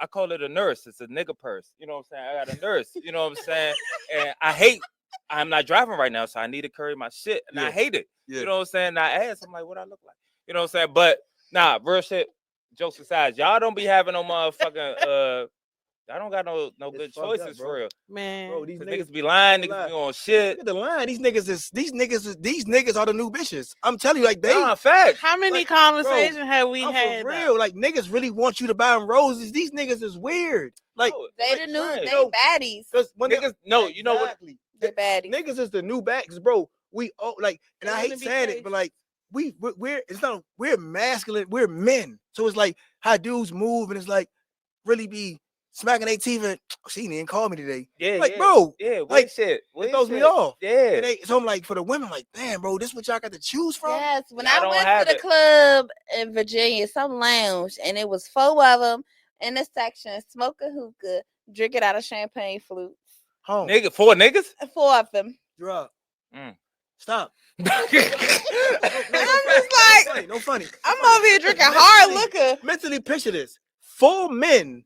call it a nurse. It's a nigga purse. You know what I'm saying? I got a nurse. You know what I'm saying? And I'm not driving right now, so I need to carry my shit. And I hate it. Yeah. You know what I'm saying? And I asked, I'm like, what I look like? You know what I'm saying? But nah, real shit, jokes aside, y'all don't be having no motherfucking I don't got no good choices for real. Man. Bro, these niggas be lying, niggas be on shit. Look at the line. These niggas are the new bitches. I'm telling you, like they. Nah, facts. How many like, conversations bro, have we I'm had? for real. Like niggas really want you to buy them roses. These niggas is weird. Like They like, the new, right. they baddies. because when niggas, no, you know what? They baddies. Niggas is the new backs, bro. We like, and They I wanna hate be saying safe. it, but like we're masculine, we're men. So it's like how dudes move, and it's like really be smacking their teeth and she didn't even call me today. Yeah, like, yeah, bro, yeah, like shit. It throws me off. Yeah. So I'm like, for the women, like, damn, bro, this what y'all got to choose from? Yes, when I I don't went have to the it. club in Virginia, some lounge, and it was 4 of them in the section, smoking hookah, drinking out of champagne flutes. Home. Nigga, 4 niggas? 4 of them. Drop. Mm. Stop. I'm just like, no funny. I'm over here drinking hard liquor. Mentally picture this: 4 men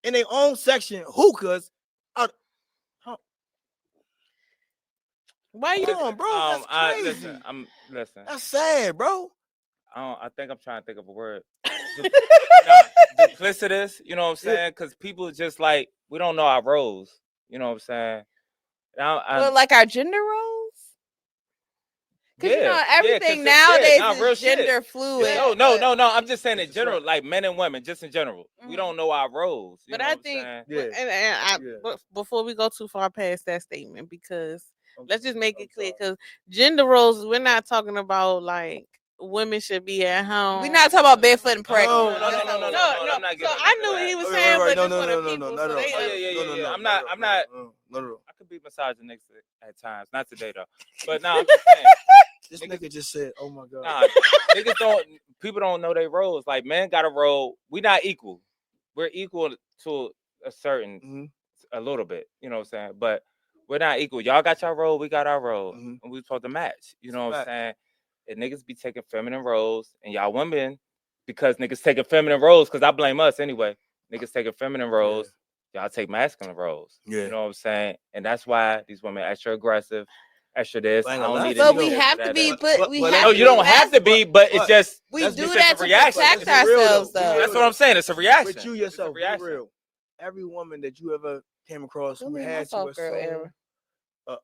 in their own section, hookahs. Why you? Come on, bro. That's crazy. Listen. That's sad, bro. I think I'm trying to think of a word. Duplicitous, you know what I'm saying? Because people just like, we don't know our roles. You know what I'm saying? Well, like our gender roles? Because, you know, everything nowadays is gender fluid. No. I'm just saying in general, like men and women, just in general. We don't know our roles. But I think, but before we go too far past that statement, because let's just make it clear, because gender roles, we're not talking about like women should be at home. We're not talking about barefoot and pregnant. No. So I knew what he was saying, but just for the people, so they I'm not. I could be misogynistic at times, not today though. But now I'm just saying. This nigga just said, "Oh my god." Nah, people don't know their roles. Like men got a role. We not equal. We're equal to a certain, a little bit. You know what I'm saying? But we're not equal. Y'all got your role. We got our role, and we supposed to match. You know what I'm saying? And niggas be taking feminine roles, and y'all women, because niggas taking feminine roles, because I blame us anyway. Niggas taking feminine roles. Y'all take masculine roles. You know what I'm saying? And that's why these women extra aggressive. Extra this. I don't need but we have to be, no, you don't have to be, but it's just we do that to protect ourselves, though. That's what I'm saying. It's a reaction. But you yourself, be real. Every woman that you ever came across who had to assume,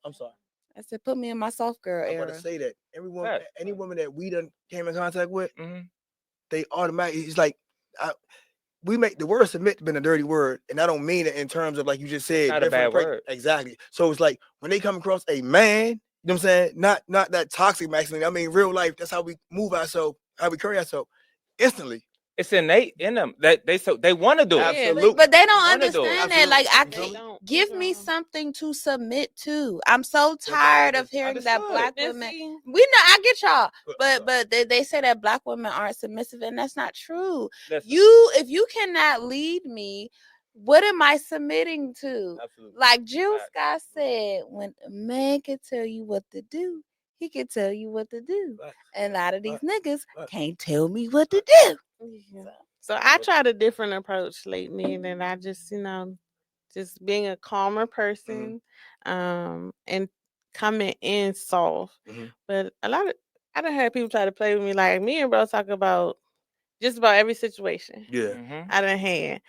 I'm sorry. I said, put me in my soft girl era. I'm about to say that any woman that we done came in contact with, they automatically. It's like we make the word submit been a dirty word, and I don't mean it in terms of like you just said. Not a bad word. Exactly. So it's like when they come across a man, you know what I'm saying? Not that toxic masculinity. I mean, real life. That's how we move ourselves, how we carry ourselves instantly. It's innate in them that they want to do it. Absolutely. But they don't understand that. Like, give me something to submit to. I'm so tired of hearing that black women. We know, I get y'all, but they say that black women aren't submissive, and that's not true. If you cannot lead me, what am I submitting to? Absolutely. Like Jill Scott said, when a man can tell you what to do, he can tell you what to do. Right. And a lot of these Right. niggas Right. can't tell me what to do. Yeah. So I tried a different approach lately, and then I just, just being a calmer person, and coming in soft. Mhm. But I done heard people try to play with me. Like me and bro talk about just about every situation Yeah. Mm-hmm. I done had,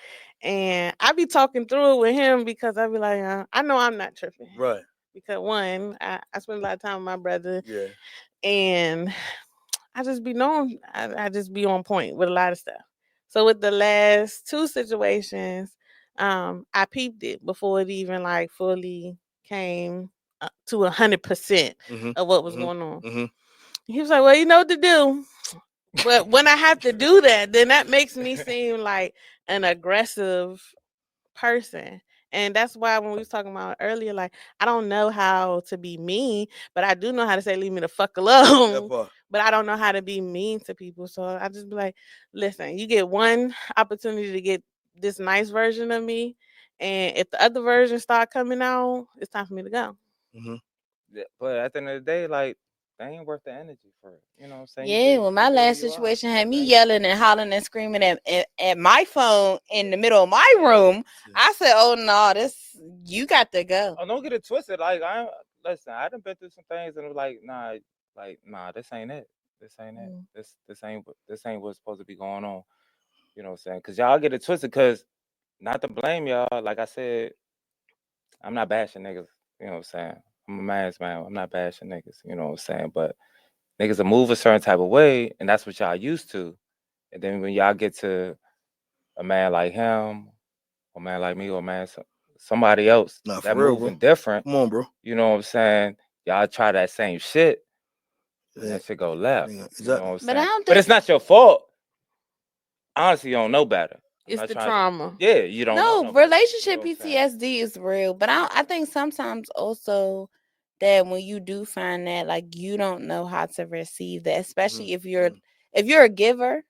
and I be talking through it with him because I be like, I know I'm not tripping. Right. Because one, I spend a lot of time with my brother, Yeah. and I just be knowing, I just be on point with a lot of stuff. So with the last two situations, I peeped it before it even like fully came to 100% Mhm. of what was Mhm. going on. Mhm. He was like, "Well, you know what to do." But when I have to do that, then that makes me seem like an aggressive person. And that's why when we was talking about earlier, like I don't know how to be mean, but I do know how to say leave me the fuck That alone. part. But I don't know how to be mean to people. So I just be like, listen, you get one opportunity to get this nice version of me. And if the other version start coming out, it's time for me to go. Mhm. Yeah, but at the end of the day, like, they ain't worth the energy for it. You know what I'm saying? Yeah, well, my last situation had me yelling and hollering and screaming at my phone in the middle of my room. I said, "Oh no, you got to go." Oh, don't get it twisted. Like, listen, I done been through some things and it was like, nah, this ain't it. This ain't it. This ain't what's supposed to be going on. You know what I'm saying? Cause y'all get it twisted. Cause not to blame y'all. Like I said, I'm not bashing niggas. You know what I'm saying? I'm a man's man. I'm not bashing niggas. You know what I'm saying? But niggas will move a certain type of way, and that's what y'all used to. And then when y'all get to a man like him, or a man like me, or a man somebody else Nah, that for real, moving bro. different, Come on, bro. you know what I'm saying? Y'all try that same shit, and Yeah. that shit go left. Yeah, You know exactly. what I'm But I saying? don't But it's think not your fault. Honestly, you don't know better. I'm It's not the trying trauma. Yeah, you don't know no no better. relationship You know what I'm saying? PTSD is real. But I think sometimes also that when you do find that, like you don't know how to receive that, especially if you're a giver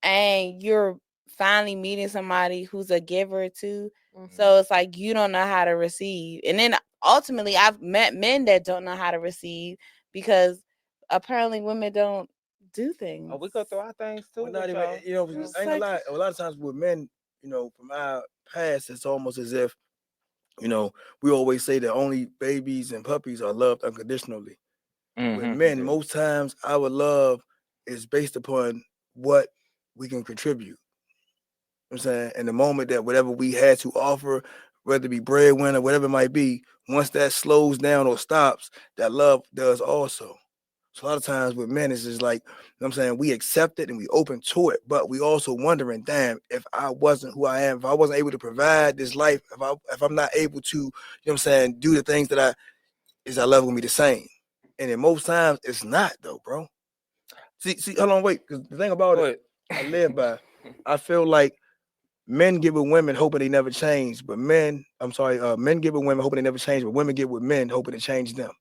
and you're finally meeting somebody who's a giver too. So it's like you don't know how to receive. And then ultimately I've met men that don't know how to receive because apparently women don't do things. Oh, we go through our things too. Well, not with even, y'all. you know, It's I ain't gonna like- lie. A lot of times with men, you know, from our past, it's almost as if, you know, we always say that only babies and puppies are loved unconditionally. With men, most times our love is based upon what we can contribute. You know what I'm saying? And the moment that whatever we had to offer, whether it be breadwinner, whatever it might be, once that slows down or stops, that love does also. So a lot of times with men, it's just like, you know what I'm saying, we accept it and we open to it, but we also wondering, damn, if I wasn't who I am, if I wasn't able to provide this life, if I'm not able to, you know what I'm saying, do the things that our love gonna be the same. And then most times it's not though, bro. See, hold on, wait, because the thing about it, I live by, I feel like men get with women hoping they never change, but men get with women hoping they never change, but women get with men hoping to change them.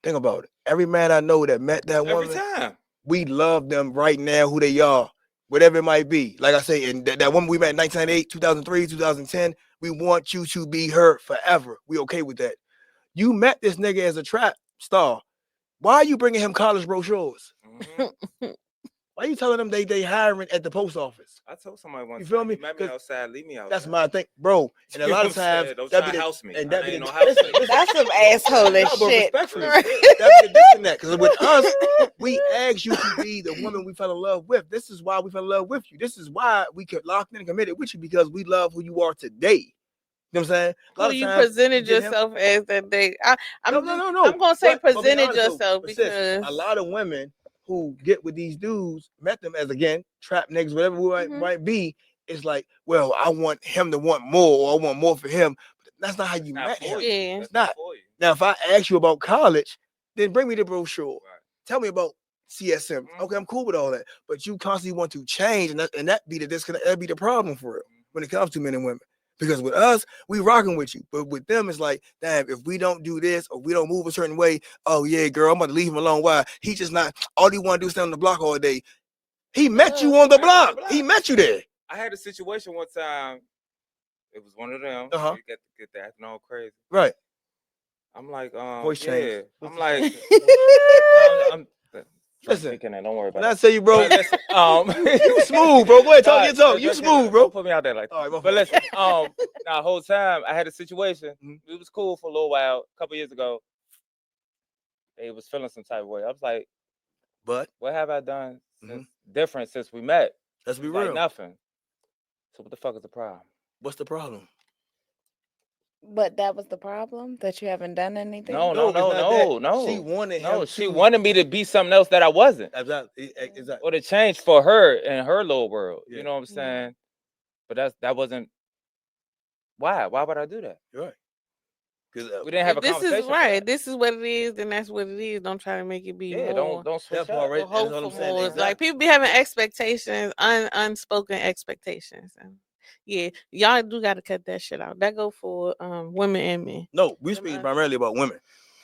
Think about it. Every man I know that met that Every woman, time. we love them right now, who they are, whatever it might be. Like I say, and that woman we met in 1998, 2003, 2010, we want you to be her forever. We okay with that. You met this nigga as a trap star. Why are you bringing him college brochures? Why are you telling them they hiring at the post office? I told somebody one You feel time, me? you met me outside, leave me outside. That's my thing, bro. And a lot of times, don't try to house me. and that be ain't the, no house listen, That's some asshole no, but shit. respectfully, that be the disconnect. Because with us, we asked you to be the woman we fell in love with. This is why we fell in love with you. This is why we could lock in and committed with you, because we love who you are today. You know what I'm saying? Who you presented yourself as that day. I'm gonna say presented yourself because a lot of women who get with these dudes met them as, again, trap niggas, whatever we might be. It's like, well, I want him to want more, or I want more for him. But that's not how you met him. Yeah. It's not. Now, if I ask you about college, then bring me the brochure. Tell me about CSM. Okay, I'm cool with all that. But you constantly want to change, and that be the disconnect. That be the problem for real when it comes to men and women. Because with us, we rocking with you. But with them, it's like, damn, if we don't do this or we don't move a certain way, oh yeah, girl, I'm about to leave him alone. Why? He just not, all he want to do is stand on the block all day. He met you on the block. He met you there. I had a situation one time. It was one of them. Uh-huh. You get that acting all crazy. Right. I'm like, Voice yeah. change. I'm like, no, I'm Listen, speaking and don't worry when about I it. say you, bro, But listen, you smooth, bro. Go ahead, talk nah, your talk. You just- smooth, bro. Don't put me out there like that. All right, my But fault. listen, now the whole time I had a situation. It was cool for a little while. A couple years ago, they was feeling some type of way. I was like, but what have I done since different since we met? let's be Like real. nothing. So what the fuck is the problem? What's the problem? But that was the problem, that you haven't done anything. No. She wanted him. She wanted me to be something else that I wasn't. Exactly. Or to change for her and her little world. Yeah. You know what I'm saying? But that wasn't. Why? Why would I do that? You're right. Because We didn't have a This conversation. is right. This is what it is, then that's what it is. Don't try to make it be more. Don't switch That part, up. right? Or hope That's what for I'm saying. more. Exactly. Like people be having expectations, unspoken expectations. And yeah, y'all do got to cut that shit out. That go for women and men. No, we speak primarily about women.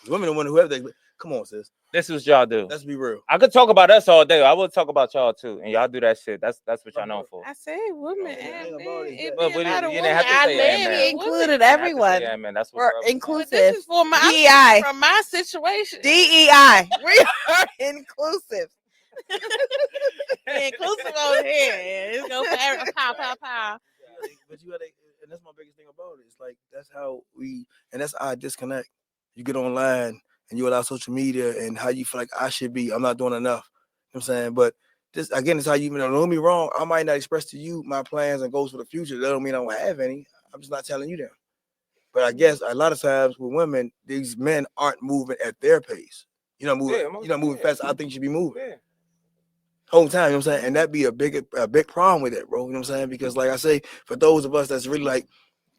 Women are the one who have that. Come on, sis. This is what y'all do. Let's be real. I could talk about us all day. I would talk about y'all too, and y'all do that shit. That's what y'all known for. I said women and men. It But be a lot of you women. didn't have to I say love and it. man. Included everyone. Yeah, man. That's what We're girls say. inclusive. This is for my DEI. from my situation. DEI. We are inclusive. We're inclusive over here. It's go for every pow. But you gotta, and that's my biggest thing about it. It's like that's how and that's our disconnect. You get online and you allow social media and how you feel like I should be. I'm not doing enough. You know what I'm saying? But this again is how you don't know me wrong. I might not express to you my plans and goals for the future. That don't mean I don't have any. I'm just not telling you them. But I guess a lot of times with women, these men aren't moving at their pace. You're not moving fast. I think you should be moving. Yeah. Whole time, you know what I'm saying? And that'd be a big problem with it, bro. You know what I'm saying? Because like I say, for those of us that's really like,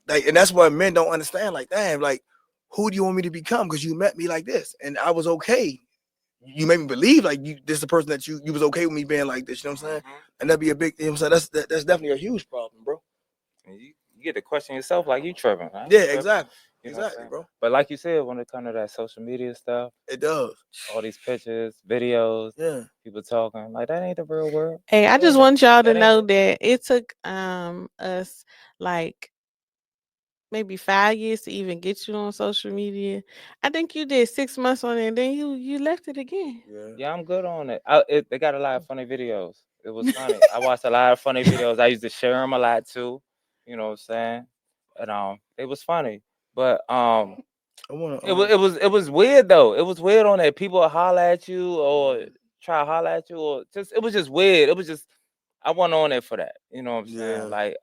and that's why men don't understand, like, damn, like, who do you want me to become? Because you met me like this. And I was okay. You made me believe like this is the person that you was okay with me being like this, you know what I'm saying? And that'd be a big, you know what I'm saying? That's definitely a huge problem, bro. And you get to question yourself like you tripping. Right? Yeah, exactly. You know Exactly, bro. But like you said, when it comes to that social media stuff, it does. All these pictures, videos, people talking like that ain't the real world. Hey, I just want y'all to know that it took us like maybe 5 years to even get you on social media. I think you did 6 months on it, and then you left it again. Yeah, I'm good on it. They got a lot of funny videos. It was funny. I watched a lot of funny videos. I used to share them a lot too. You know what I'm saying? And it was funny, but it was weird though. It was weird on that people would holler at you or try to holler at you or just it was just weird. It was just I wasn't on it for that. You know what I'm saying? Like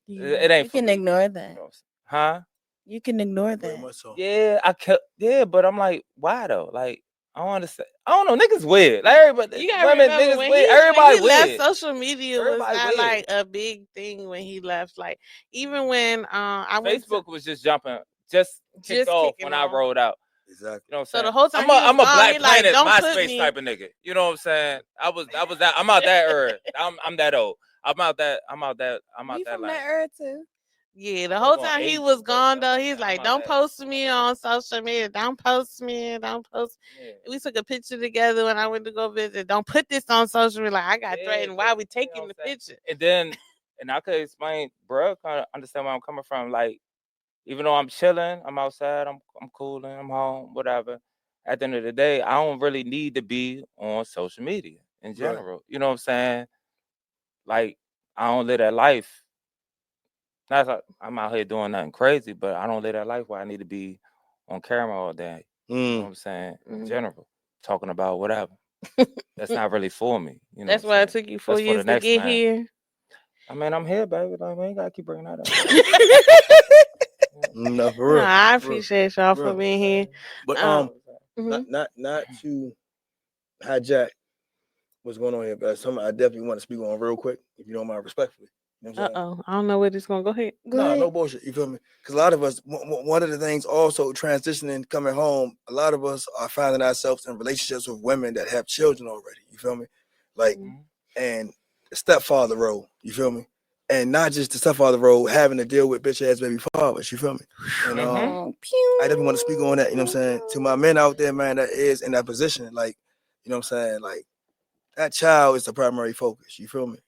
it ain't. You can ignore that. Huh? You can ignore that. Yeah, I kept. Yeah, but I'm like, why though? Like, I don't understand. I don't know. Niggas weird. Like everybody, You gotta women, remember niggas when weird. he Everybody left weird. social media was Everybody not weird. like a big thing when he left. Like even when I went Facebook was just jumping, just kicked off when I rolled out. Exactly. You know what I'm So saying? the whole time I'm a Black he like, Planet don't put MySpace me- type of nigga. You know what I'm saying? I was that. I'm out that era. I'm that old. I'm out that. You from that era too? Yeah, the whole time he was gone though, he's like, "Don't post me on social media. Don't post me. Don't post." Yeah. We took a picture together when I went to go visit. Don't put this on social media. Like I got threatened. Why we taking the picture? And I could explain, bro, kind of understand where I'm coming from. Like, even though I'm chilling, I'm outside, I'm cooling, I'm home, whatever. At the end of the day, I don't really need to be on social media in general. Right. You know what I'm saying? Like, I don't live that life. Not like I'm out here doing nothing crazy, but I don't live that life where I need to be on camera all day. You know what I'm saying? In general, talking about whatever. That's not really for me. You know. That's why it took you 4 years to get here. I mean, I'm here, baby. Like, we ain't gotta keep bringing that up. No, for real. I appreciate y'all for being here. But not to hijack what's going on here, but something I definitely want to speak on real quick, if you don't mind, respectfully. You know I don't know where this gonna go. Ahead. No bullshit. You feel me? Because a lot of us, one of the things also transitioning, coming home, a lot of us are finding ourselves in relationships with women that have children already. You feel me? Like, and the stepfather role. You feel me? And not just the stepfather role, having to deal with bitch ass baby fathers. You feel me? And I definitely want to speak on that. You know what I'm saying? To my men out there, man, that is in that position, like, you know what I'm saying? Like, that child is the primary focus. You feel me?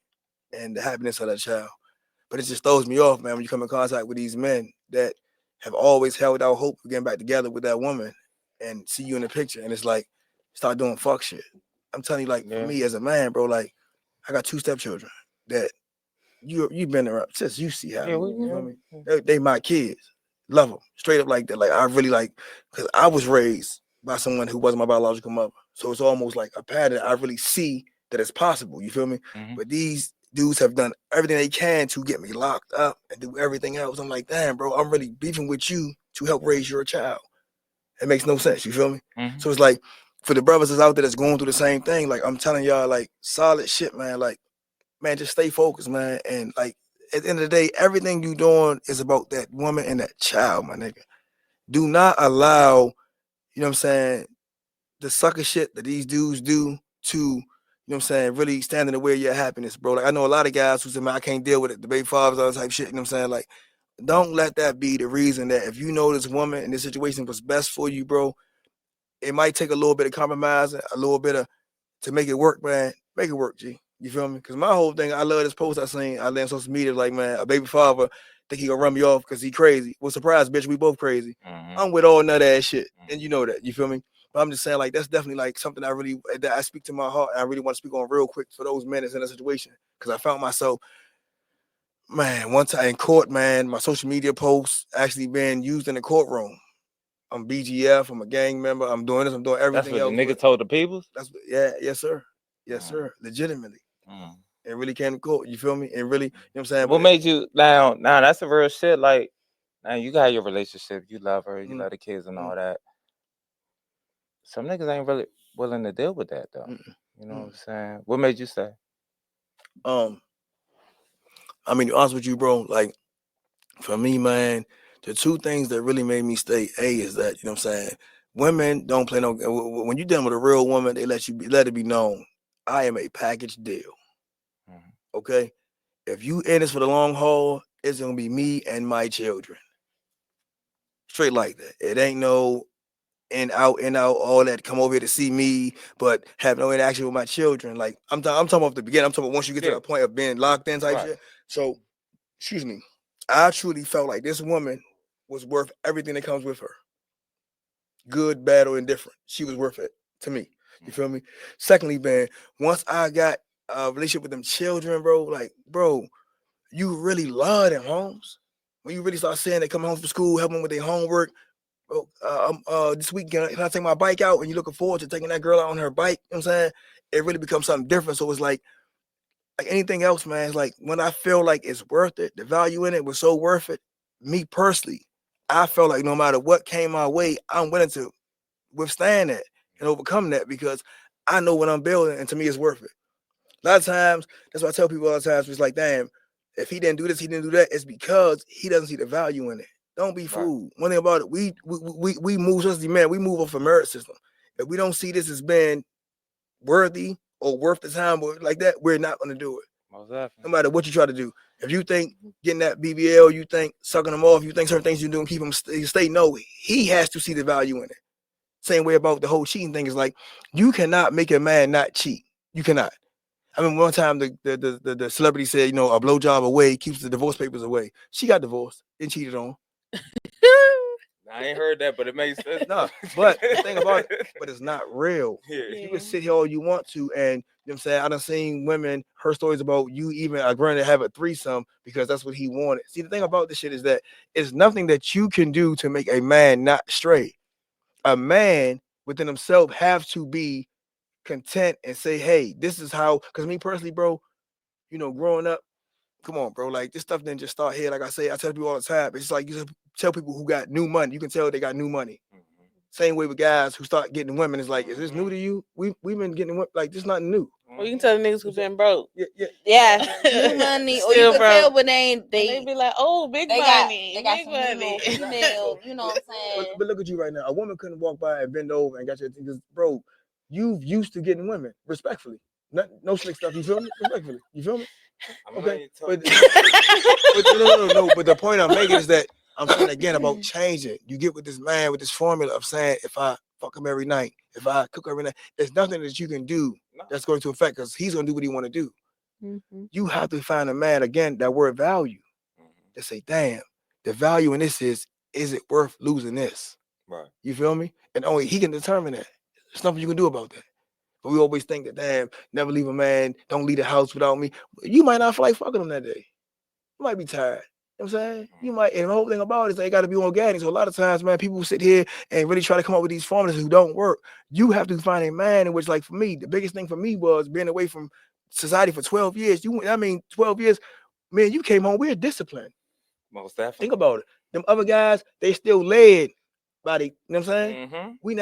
And the happiness of that child. But it just throws me off, man, when you come in contact with these men that have always held out hope of getting back together with that woman and see you in the picture, and it's like start doing fuck shit. I'm telling you, like for me as a man, bro, like I got 2 stepchildren that you've been around since you see how you feel me? They my kids. Love them straight up like that. Like I really like, because I was raised by someone who wasn't my biological mother, so it's almost like a pattern. I really see that it's possible. You feel me? But these dudes have done everything they can to get me locked up and do everything else. I'm like, damn, bro, I'm really beefing with you to help raise your child. It makes no sense. You feel me? So it's like for the brothers that's out there that's going through the same thing. Like I'm telling y'all, like solid shit, man. Like, man, just stay focused, man. And like at the end of the day, everything you doing is about that woman and that child, my nigga. Do not allow, you know what I'm saying, the sucker shit that these dudes do to, you know what I'm saying, really stand in the way of your happiness, bro. Like I know a lot of guys who say, man, I can't deal with it, the baby fathers, all that type shit, you know what I'm saying? Like, don't let that be the reason that if you know this woman and this situation was best for you, bro, it might take a little bit of compromising, a little bit of to make it work, man. Make it work, G. You feel me? Because my whole thing, I love this post I seen. I lay on social media like, man, a baby father think he gonna run me off because he crazy. Well, surprise, bitch, we both crazy. I'm with all nut ass shit, and you know that. You feel me? But I'm just saying, like, that's definitely like something that I speak to my heart, and I really want to speak on real quick for those men that's in that situation. Because I found myself, man, one time in court, man, my social media posts actually being used in the courtroom. I'm BGF. I'm a gang member. I'm doing this. I'm doing everything That's what else. the nigga told the people? Yes, sir. Yes, sir. Legitimately. It really came to court. You feel me? And really, you know what I'm saying? What made you now that's the real shit. Like, now you got your relationship, you love her, you love the kids and all that. Some niggas ain't really willing to deal with that though. You know what I'm saying? What made you say? I mean, to be honest with you, bro, like for me, man, the 2 things that really made me stay is that, you know what I'm saying, women don't play no, when you're dealing with a real woman, they let it be known, I am a package deal. Okay? If you in this for the long haul, it's gonna be me and my children. Straight like that. It ain't no in out, all that, come over here to see me, but have no interaction with my children. Like I'm talking about the beginning. I'm talking about once you get to the point of being locked in type shit. So, excuse me, I truly felt like this woman was worth everything that comes with her. Good, bad, or indifferent. She was worth it to me. You feel me? Secondly, man, once I got a relationship with them children, bro, like, bro, you really love them, homes. When you really start saying they come home from school, help them with their homework. Bro, this weekend, can I take my bike out? And you're looking forward to taking that girl out on her bike. You know what I'm saying? It really becomes something different. So it's like anything else, man. It's like when I feel like it's worth it, the value in it was so worth it. Me personally, I felt like no matter what came my way, I'm willing to withstand that and overcome that because I know what I'm building, and to me, it's worth it. A lot of times, that's what I tell people all the time. It's like, damn, if he didn't do this, he didn't do that. It's because he doesn't see the value in it. Don't be fooled. One thing about it, we move as men. We move off a merit system. If we don't see this as being worthy or worth the time or like that, we're not going to do it. No matter what you try to do. If you think getting that BBL, you think sucking them off, you think certain things you do and keep them stay, no, he has to see the value in it. Same way about the whole cheating thing is like, you cannot make a man not cheat. You cannot. I mean, one time the celebrity said, you know, a blowjob away keeps the divorce papers away. She got divorced and cheated on. I ain't heard that, but it makes sense. No, but the thing about it, but it's not real. You can sit here all you want to, and you know what I'm saying, I done seen women, her stories about you even agreeing to have a threesome because that's what he wanted. See, the thing about this shit is that it's nothing that you can do to make a man not straight. A man within himself have to be content and say, hey, this is how, because me personally, bro, you know, growing up, come on, bro, like this stuff didn't just start here. Like I say, I tell people all the time, it's like you just tell people who got new money, you can tell they got new money. Same way with guys who start getting women. It's like, is this new to you? We've been getting women, like this not new. Well, you can tell the niggas who've been broke. Yeah, new money, or you can tell when they be like, oh, big money, they got big some money. female, you know what I'm saying? But look at you right now. A woman couldn't walk by and bend over and got your things, bro. You've used to getting women, respectfully. No slick stuff. You feel me? Respectfully. You feel me? Okay. But no. But the point I'm making is that I'm saying again about changing. You get with this man with this formula of saying, if I fuck him every night, if I cook every night, there's nothing that you can do that's going to affect, because he's going to do what he want to do. You have to find a man, again, that word value, to say, damn, the value in this is is it worth losing this? Right. You feel me? And only he can determine that. There's nothing you can do about that. But we always think that, damn, never leave a man, don't leave the house without me. You might not feel like fucking him that day. You might be tired. You know what I'm saying? You might, and the whole thing about it is they got to be organic. So a lot of times, man, people sit here and really try to come up with these formulas who don't work. You have to find a man in which, like for me, the biggest thing for me was being away from society for 12 years. 12 years, man, you came home, we're disciplined. Most definitely. Think about it. Them other guys, they still led by the, you know what I'm saying? Mm-hmm. We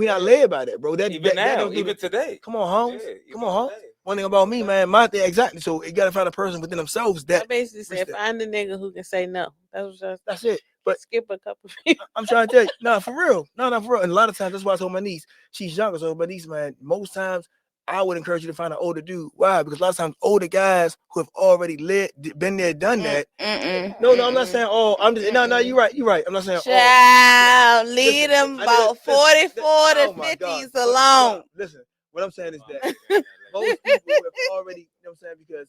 not led by that, bro. That Even that now, don't do even today. Come on, Holmes. Yeah, Come on, Holmes. One thing about me, man, exactly. So you gotta find a person within themselves I that basically said find a nigga who can say no. that's it. But skip a couple people. I'm trying to tell you, nah, for real. No, for real. And a lot of times, that's why I told my niece, she's younger. So my niece, man, most times I would encourage you to find an older dude. Why? Because a lot of times older guys who have already been there, done that. No, I'm not saying I'm just no, you're right. I'm not saying child, leave them about 44 to 50s alone. Listen, what I'm saying is that most people have already, you know what I'm saying, because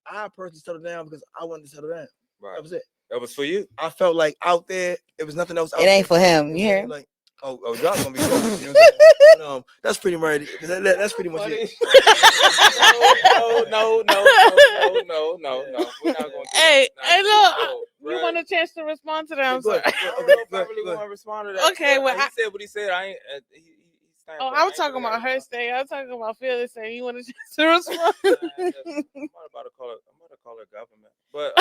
I personally settled down because I wanted to settle down. Right. That was it. That was for you. I felt like out there, it was nothing else. It ain't for him. You hear? Like, John's gonna be dope. You know what I'm saying? That's pretty much it. That's pretty much it. No. We're not gonna. Hey, look, you want a chance to respond to that? I'm sorry. I don't know if I really want to respond to that. Okay, well, he said what he said. I ain't. I was talking about her stay. I was talking about Phyllis saying you want a chance to respond. I'm about to call her government. But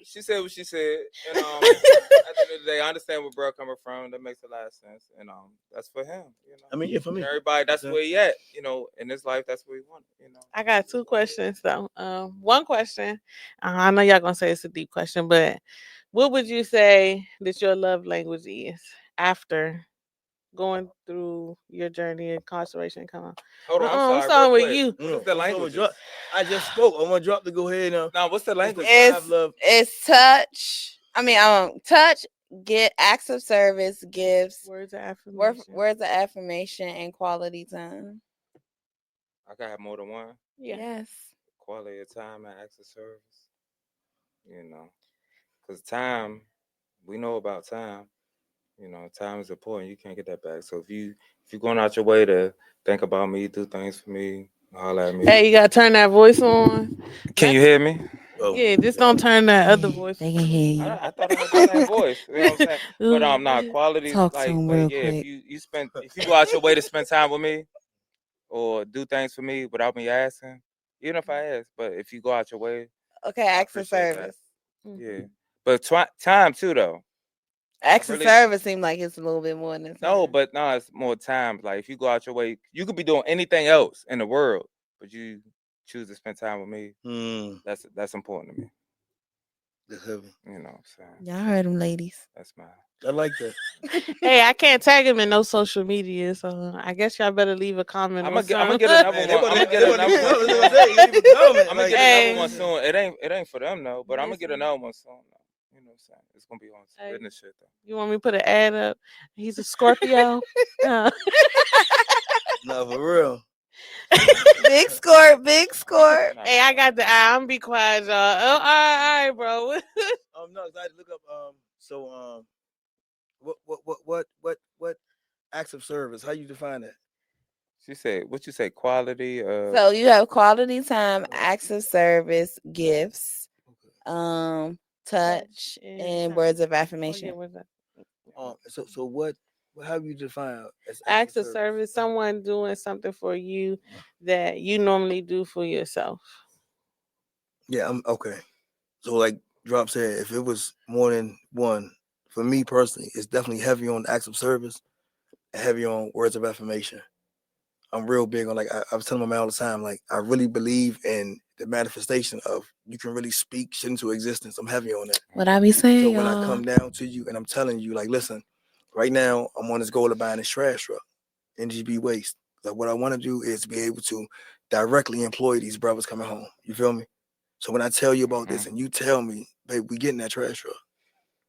she said what she said, and at the end of the day, I understand where bro coming from. That makes a lot of sense, and that's for him. You know, I mean, yeah, for me, everybody, that's where he at. You know, in his life, that's where he wanted. You know, I got two questions though. One question, I know y'all gonna say it's a deep question, but what would you say that your love language is after going through your journey in incarceration? Come on. Hold on, I'm starting with you. What's the language? I just spoke. I want to drop to go ahead now. Now, what's the language? It's touch. I mean, touch, get acts of service, gifts, words of affirmation, and quality time. I gotta have more than one. Yeah. Yes. Quality of time and acts of service. You know, because time, we know about time. You know, time is important. You can't get that back. So if you're going out your way to think about me, do things for me, holler at me. Hey, you gotta turn that voice on. Can you hear me? Yeah, just don't turn that other voice. They can hear you. I thought I had the same voice. You know what I'm saying? But not quality. Talk like, to him like real yeah, quick. if you go out your way to spend time with me, or do things for me without me asking, even if I ask, but if you go out your way, okay, acts of service. Yeah, but time too though. Acts of service seem like it's a little bit more than time. No, it's more time. Like if you go out your way, you could be doing anything else in the world, but you choose to spend time with me. That's important to me. That's heavy. You know what I'm saying? Y'all heard them, ladies. That's mine. I like that. Hey, I can't tag him in no social media, so I guess y'all better leave a comment. I'm gonna get another one. I'm gonna get another one soon. It ain't for them though, but I'm gonna get another one soon. You know what I'm saying? It's gonna be on business shit though. You want me to put an ad up? He's a Scorpio. No, for real. Big score. Hey, I got the eye. I'm be quiet, y'all. Oh, all right, bro. No, I had to look up. What acts of service? How you define that? She said, what you say? Quality. So you have quality time, acts of service, gifts, touch, and words of affirmation. So what? How do you define acts of service? Someone doing something for you that you normally do for yourself. Yeah, I'm okay. So like Drop said, if it was more than one, for me personally, it's definitely heavy on acts of service and heavy on words of affirmation. I'm real big on, like, I was telling my man all the time, like, I really believe in the manifestation of you can really speak shit into existence. I'm heavy on that. What I be saying, so when I come down to you and I'm telling you, like, listen, right now I'm on this goal of buying this trash truck, NGB Waste. Like, what I want to do is be able to directly employ these brothers coming home. You feel me? So when I tell you about this and you tell me, babe, we getting that trash truck.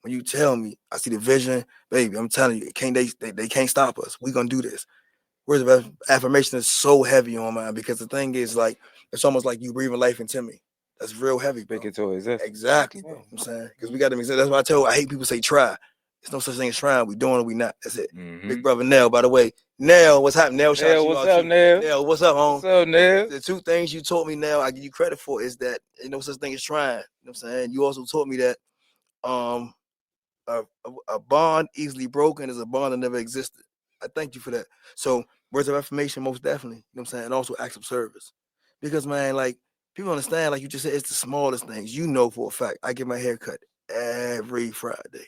When you tell me, I see the vision, baby, I'm telling you, they can't stop us. We're gonna do this. Words of affirmation is so heavy on mine because the thing is, like, it's almost like you breathing life into me. That's real heavy, bro. Speaking to existence. Exactly, bro. I'm saying, because we got to make sense. That's why I hate people say try. There's no such thing as trying. We doing it, we not. That's it. Big brother Nell, by the way. Nell, what's happening? Nell, shout out to you. What's up, Nell? Nell, what's up, home? What's up, Nell? The two things you taught me now, I give you credit for, is that ain't no such thing as trying. You know what I'm saying? You also taught me that a bond easily broken is a bond that never existed. I thank you for that. So words of affirmation, most definitely. You know what I'm saying? And also acts of service. Because, man, like, people understand, like you just said, it's the smallest things. You know for a fact, I get my hair cut every Friday.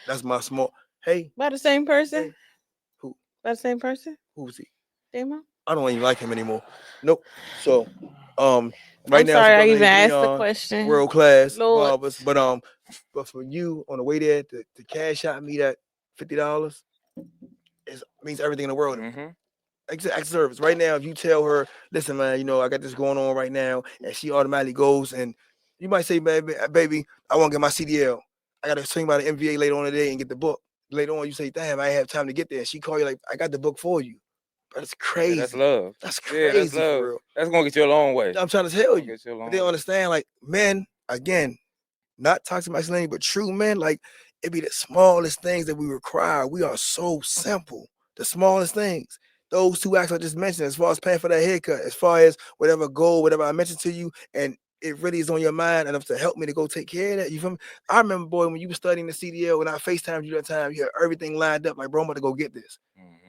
That's my small. Hey. By the same person? Hey. Who? By the same person? Who's he? Demo? I don't even like him anymore. Nope. So, right I'm now, sorry I even asked the question. World class Lord. barbers, but for you on the way there to cash out me that $50, it means everything in the world. Act service. Right now, if you tell her, listen, man, you know, I got this going on right now, and she automatically goes, and you might say, baby, I want to get my CDL. I got to swing by the MVA later on today and get the book. Later on, you say, damn, I have time to get there. She call you like, I got the book for you. But it's crazy. Yeah, that's love. That's crazy, that's love. for real. That's going to get you a long way. I'm trying to tell you. But they understand, like, men, again, not toxic masculinity, but true men, like, it be the smallest things that we require. We are so simple. The smallest things. Those two acts I just mentioned, as far as paying for that haircut, as far as whatever goal, whatever I mentioned to you, and it really is on your mind enough to help me to go take care of that. You feel me? I remember, boy, when you were studying the CDL, when I FaceTimed you that time, you had everything lined up, like, bro, I'm about to go get this.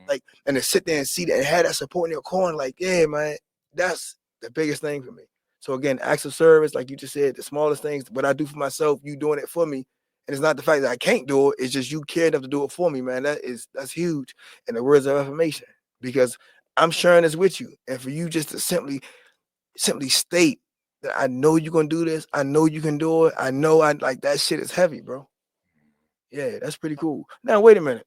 Like, and to sit there and see that and have that support in your corner, like, yeah, man, that's the biggest thing for me. So again, acts of service, like you just said, the smallest things, what I do for myself, you doing it for me. And it's not the fact that I can't do it, it's just you care enough to do it for me, man. That's huge. And the words of affirmation. Because I'm sharing this with you. And for you just to simply state that I know you're gonna do this, I know you can do it, I know like that shit is heavy, bro. Yeah, that's pretty cool. Now wait a minute.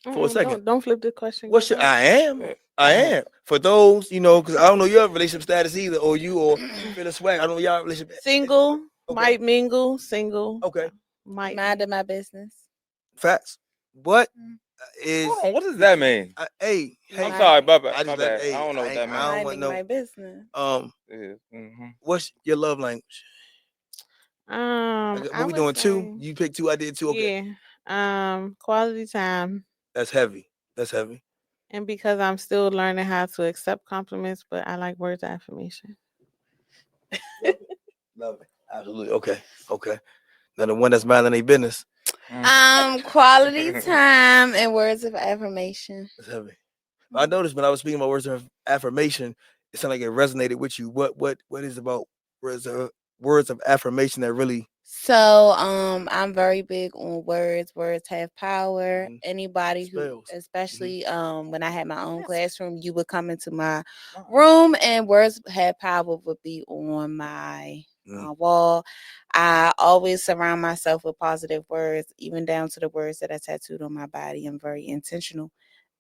For a second. Don't flip the question. I am. For those, you know, because I don't know your relationship status either, or you or feel a swag. I don't know your relationship. Single, might mingle, single. Okay. Might minding my business. Facts. What is? Hold on, what does that mean? Hey, I'm sorry, Bubba. I don't know what that means. I don't Minding my business. What's your love language? What we doing? Two? You picked two. I did two. Okay. Yeah. Quality time. That's heavy. And because I'm still learning how to accept compliments, but I like words of affirmation. Love it. Absolutely. Okay. Now the one that's minding their business. Quality time and words of affirmation. That's heavy. I noticed when I was speaking about words of affirmation, it sounded like it resonated with you. What is about words of affirmation that really? So I'm very big on words. Words have power. Anybody who, especially when I had my own classroom, you would come into my room and words have power would be on my wall. I always surround myself with positive words, even down to the words that I tattooed on my body. I'm very intentional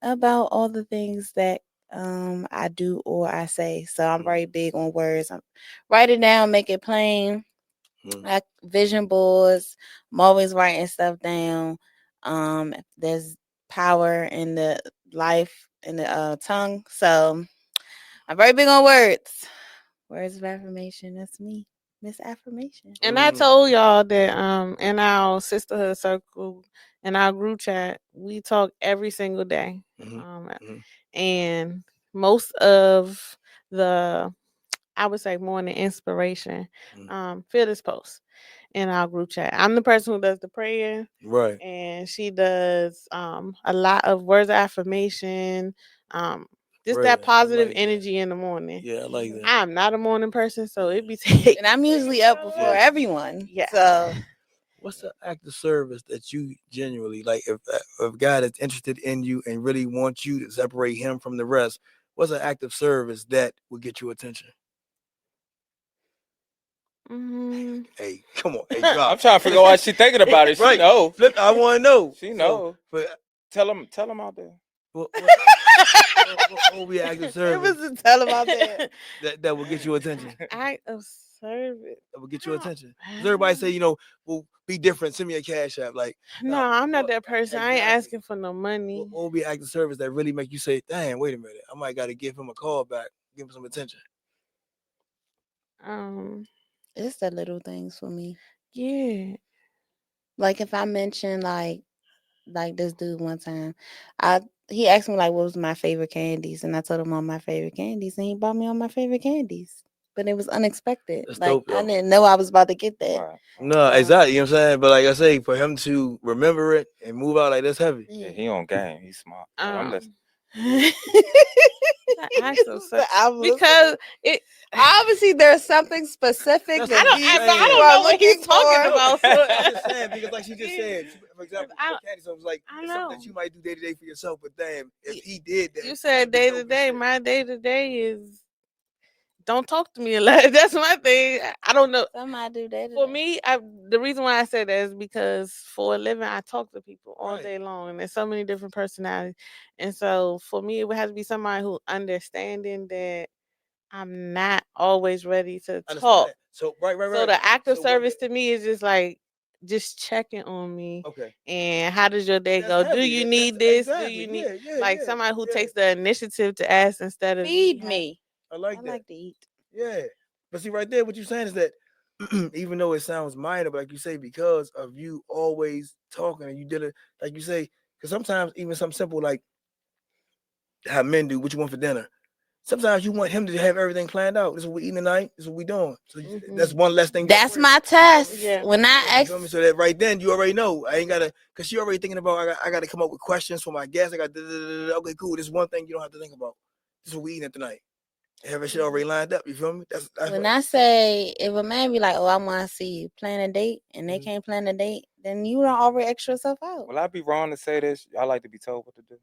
about all the things that I do or I say. So I'm very big on words. Write it down, make it plain. Like vision boards. I'm always writing stuff down. There's power in the life in the tongue. So I'm very big on words. Words of affirmation. That's me. Miss Affirmation. And I told y'all that in our sisterhood circle, in our group chat, we talk every single day. And most of the, I would say more than inspiration, feel this post in our group chat. I'm the person who does the prayer. Right. And she does a lot of words of affirmation. Just that positive energy in the morning. Yeah, I like that. I'm not a morning person, so it be taking. And I'm usually up before everyone. Yeah. So, what's the act of service that you genuinely like? If God is interested in you and really wants you to separate him from the rest, what's an act of service that will get your attention? Hey, come on. Hey, I'm trying to figure out why she's thinking about it. She know. Flip, I want to know. She know. But tell them out there. What will be act of service? It was to tell them out there. That will get you attention. Act of service. That will get you attention. Does everybody say, well, be different, send me a cash app? Like, no, I'm not that person. Exactly. I ain't asking for no money. What will be act of service that really make you say, dang, wait a minute, I might got to give him a call back, give him some attention? It's the little things for me. Yeah. Like if I mention like this dude one time, he asked me like what was my favorite candies, and I told him all my favorite candies, and he bought me all my favorite candies. But it was unexpected. That's like dope, I though. didn't know I was about to get that. Right. No, exactly. You know what I'm saying? But like I say, for him to remember it and move out like that's heavy. Yeah, he on game. He's smart. But I'm listening. Because it obviously there's something specific. That's that what these I'm saying. I people don't are know what looking he's talking for. about. So, I'm just saying because, like she just said, for example, candy, so it was like it's something that you might do day to day for yourself. But damn, if he did that, you said day to day. My day to day is don't talk to me a lot. That's my thing. I don't know. Somebody do that. For me, the reason why I say that is because for a living, I talk to people all day long, and there's so many different personalities. And so, for me, it would have to be somebody who understanding that I'm not always ready to talk. So right. So the act of service to me is just like just checking on me. Okay. And how does your day go? heavy. Do you need this? Do you need somebody who takes the initiative to ask instead of feed me? I like that. I like to eat. Yeah, but see right there, what you're saying is that even though it sounds minor, but like you say, because of you always talking and you did it, like you say, because sometimes even something simple like how men do, what you want for dinner. Sometimes you want him to have everything planned out. This is what we eating tonight. This is what we doing. So that's one less thing. That's my test. Yeah. When I ask, so that right then you already know. I ain't gotta, cause she already thinking about. I got to come up with questions for my guests. I got okay, cool. This is one thing you don't have to think about. This is what we eating tonight. Have that shit already lined up. You feel me? That's when I say if a man be like, "Oh, I want to see you plan a date," and they can't plan a date, then you don't already extra yourself out. Will I be wrong to say this? I like to be told what to do.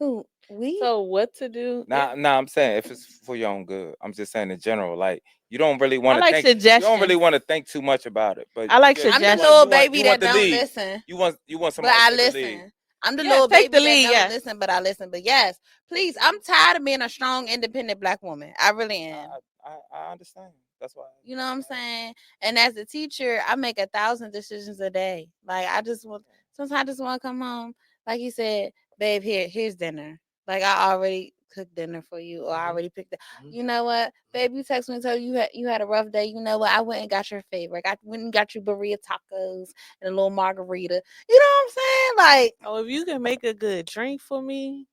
Who we? So what to do? Nah, I'm saying if it's for your own good. I'm just saying in general, like you don't really want to like think. You suggestions. don't really want to think too much about it. But I like I'm suggestions. the little baby that don't listen. You want But somebody I to take the lead. listen. I'm the little baby take the lead, that don't listen, but I listen. But yes, please, I'm tired of being a strong, independent black woman. I really am. I understand. That's why. You know what I'm saying? And as a teacher, I make 1,000 decisions a day. Like sometimes I just want to come home. Like you said, babe, here's dinner. Like I already cooked dinner for you, or I already picked it. You know what, babe? You text me and tell you had a rough day. You know what? I went and got your favorite. I went and got you burrito tacos and a little margarita. You know what I'm saying? Like, oh, if you can make a good drink for me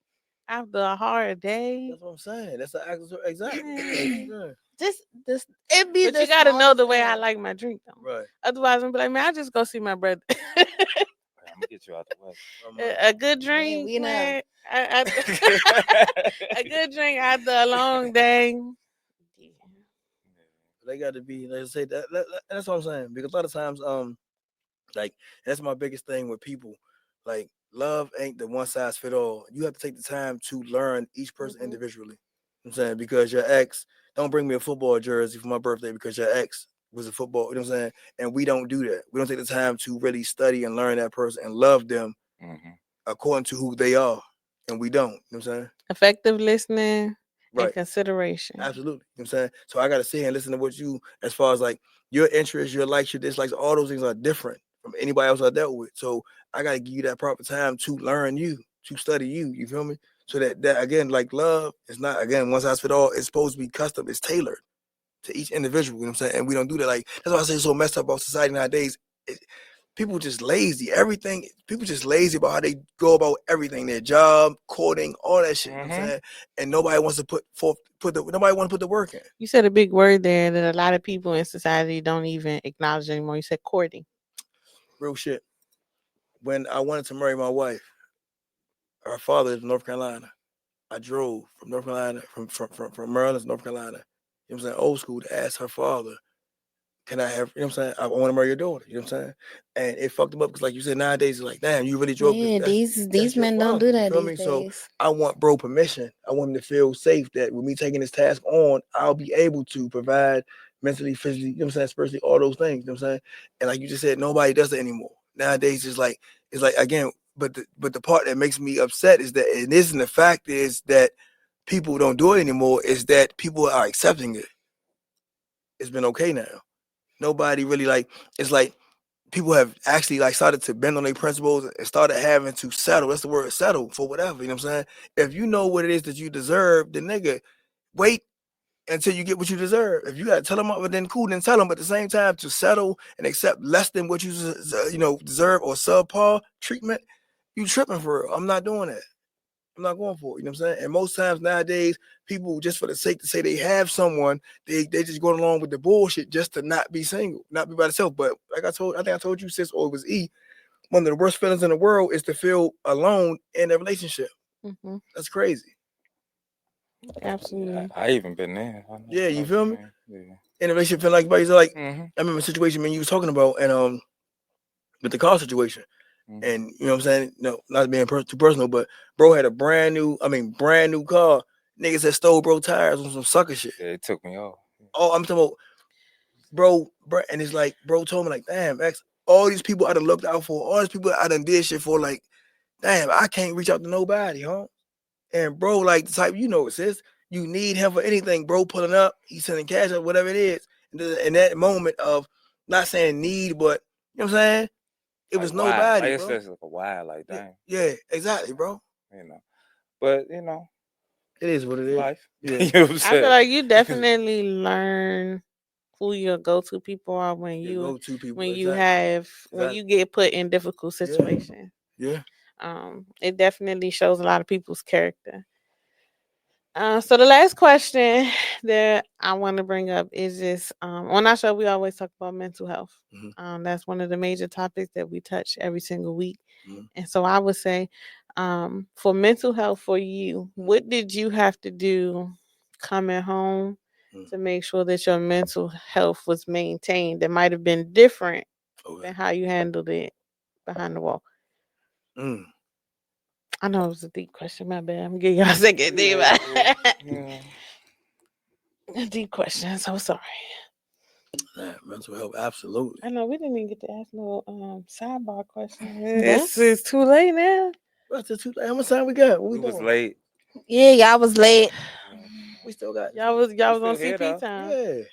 after a hard day, that's what I'm saying. That's the exactly. This it be. But you gotta know the way I like my drink though. Right. Otherwise, I'm like, man, I just go see my brother. I'm gonna get you out the way. A good drink, man. A good drink after a long day. They got to be. Like I say that's what I'm saying. Because a lot of times, like that's my biggest thing with people. Like love ain't the one size fit all. You have to take the time to learn each person individually. You know what I'm saying, because your ex, don't bring me a football jersey for my birthday because your ex was a football. You know what I'm saying? And we don't do that. We don't take the time to really study and learn that person and love them according to who they are. And we don't. You know what I'm saying? Effective listening and consideration. Absolutely. You know what I'm saying? So I got to sit here and listen to what you, as far as like your interests, your likes, your dislikes, all those things are different from anybody else I dealt with. So I got to give you that proper time to learn you, to study you. You feel me? So that again, like love is not, again, one size fit all. It's supposed to be custom. It's tailored to each individual. You know what I'm saying? And we don't do that. Like, that's why I say it's so messed up about society nowadays. People just lazy. People just lazy about how they go about everything. Their job, courting, all that shit. You know what I'm saying? And nobody wants to nobody want to put the work in. You said a big word there that a lot of people in society don't even acknowledge anymore. You said courting. Real shit. When I wanted to marry my wife, her father is from North Carolina. I drove from North Carolina, from Maryland to North Carolina. You know what I'm saying? Old school, to ask her father, can I have, you know what I'm saying? I want to marry your daughter. You know what I'm saying? And it fucked them up because, like you said, nowadays it's like, damn, you really drove. Yeah, these men don't do that these days. So I want bro permission. I want him to feel safe that with me taking this task on, I'll be able to provide mentally, physically, you know what I'm saying, spiritually, all those things. You know what I'm saying? And like you just said, nobody does it anymore. Nowadays it's like again, but the part that makes me upset is that it isn't the fact is that people don't do it anymore, is that people are accepting it. It's been okay now. Nobody really it's like people have actually started to bend on their principles and started having to settle. That's the word, settle for whatever. You know what I'm saying? If you know what it is that you deserve, the nigga, wait until you get what you deserve. If you gotta tell them up, then cool, then tell them. But at the same time, to settle and accept less than what you deserve or subpar treatment, you tripping for real. I'm not doing that. I'm not going for it. You know what I'm saying? And most times nowadays, people just for the sake to say they have someone, they just going along with the bullshit just to not be single, not be by themselves. But like I think I told you, sis, or it was E, one of the worst feelings in the world is to feel alone in a relationship. Mm-hmm. That's crazy. Absolutely. I even been there. Yeah, you feel me? Yeah. In a relationship, feel like everybody's like, Mm-hmm. I remember a situation man you was talking about, and with the car situation. Mm-hmm. And you know what I'm saying? No, not being too personal, but bro had a brand new car. Niggas had stole bro tires on some sucker shit. Yeah, it took me off. Oh, I'm talking about bro, and it's like bro told me like, damn, X, all these people I done looked out for, all these people I done did shit for, like, damn, I can't reach out to nobody, huh? And bro, like the type, it sis, you need him for anything, bro, pulling up, he's sending cash up, whatever it is. And in that moment of not saying need, but you know what I'm saying? It was like, nobody, like bro. it's like a why, like damn. Yeah, exactly, bro. But it is what it is. Life. Yeah. You know what I'm I saying? feel like you definitely learn who your go-to people are when you get put in difficult situations. Yeah. It definitely shows a lot of people's character. So the last question that I want to bring up is this. On our show, we always talk about mental health. Mm-hmm. That's one of the major topics that we touch every single week. Mm-hmm. And so I would say, for mental health for you, what did you have to do coming home to make sure that your mental health was maintained? That might have been different than how you handled it behind the wall. I know it was a deep question. My bad. I'm gonna give y'all a second. A deep question. So sorry. Mental health, absolutely. I know we didn't even get to ask no sidebar question. It's too late now. What's too late? How much time we got? What we doing? was late. Yeah, y'all was late. We still got y'all was on CP time. Yeah.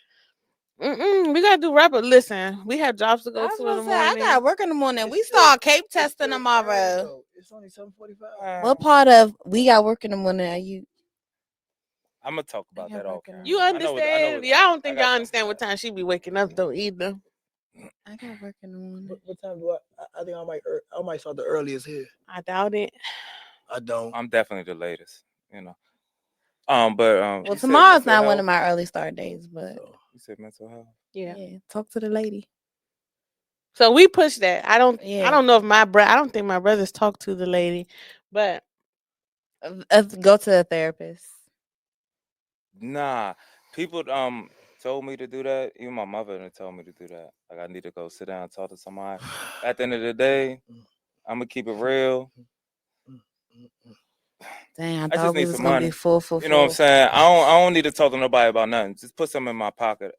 We gotta do wrap up. Listen, we have jobs to go to in the morning. I got work in the morning. We start Cape testing tomorrow. It's only 7:45. What part of we got work in the morning are you? I'm gonna talk about that all. You understand? Y'all don't think y'all understand what time she be waking up though either. I got work in the morning. What time do I think I might start the earliest here. I doubt it. I don't. I'm definitely the latest. But well, tomorrow's not one of my early start days, but you said mental health. Yeah. Talk to the lady. So we push that. I don't know if I don't think my brothers talk to the lady, but go to a therapist. Nah, people told me to do that. Even my mother told me to do that. Like I need to go sit down and talk to somebody. At the end of the day, I'm gonna keep it real. Damn, I just need some money. Full. You know what I'm saying? I don't need to talk to nobody about nothing. Just put something in my pocket.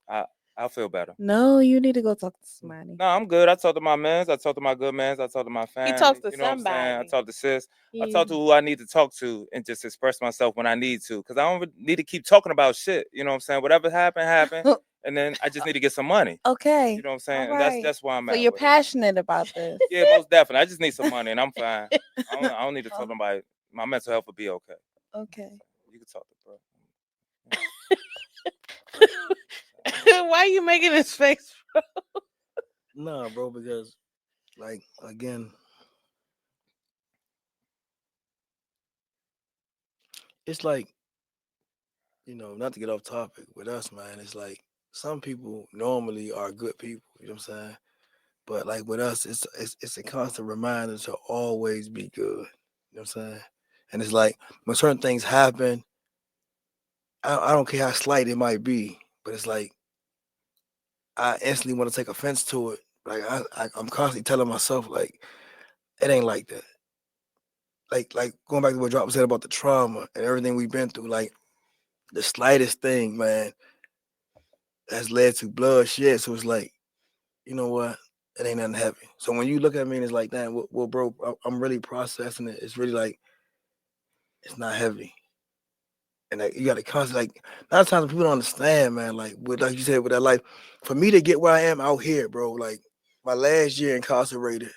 I'll feel better. No, you need to go talk to somebody. No, I'm good. I talk to my mans. I talk to my good mans. I talk to my family. He talks to you know somebody. What I'm saying? I talk to sis. I talk to who I need to talk to and just express myself when I need to. Because I don't need to keep talking about shit. You know what I'm saying? Whatever happened. And then I just need to get some money. Okay. You know what I'm saying? Right. And that's why I'm at. So you're passionate about this. Yeah, most definitely. I just need some money and I'm fine. I don't need to talk to nobody. My mental health will be okay. Okay. You can talk to bro. Why are you making this face, bro? Nah, bro, because like again, it's like, not to get off topic with us, man. It's like some people normally are good people, you know what I'm saying? But like with us, it's a constant reminder to always be good. You know what I'm saying? And it's like when certain things happen, I don't care how slight it might be, but it's like I instantly want to take offense to it. Like I'm constantly telling myself, like, it ain't like that. Like going back to what Drop said about the trauma and everything we've been through, like the slightest thing, man, has led to bloodshed. So it's like, you know what? It ain't nothing heavy. So when you look at me and it's like, damn, well, bro, I'm really processing it. It's really like, it's not heavy. And like, you got to constantly, like, a lot of times people don't understand, man, like you said, with that life, for me to get where I am out here, bro, like my last year incarcerated,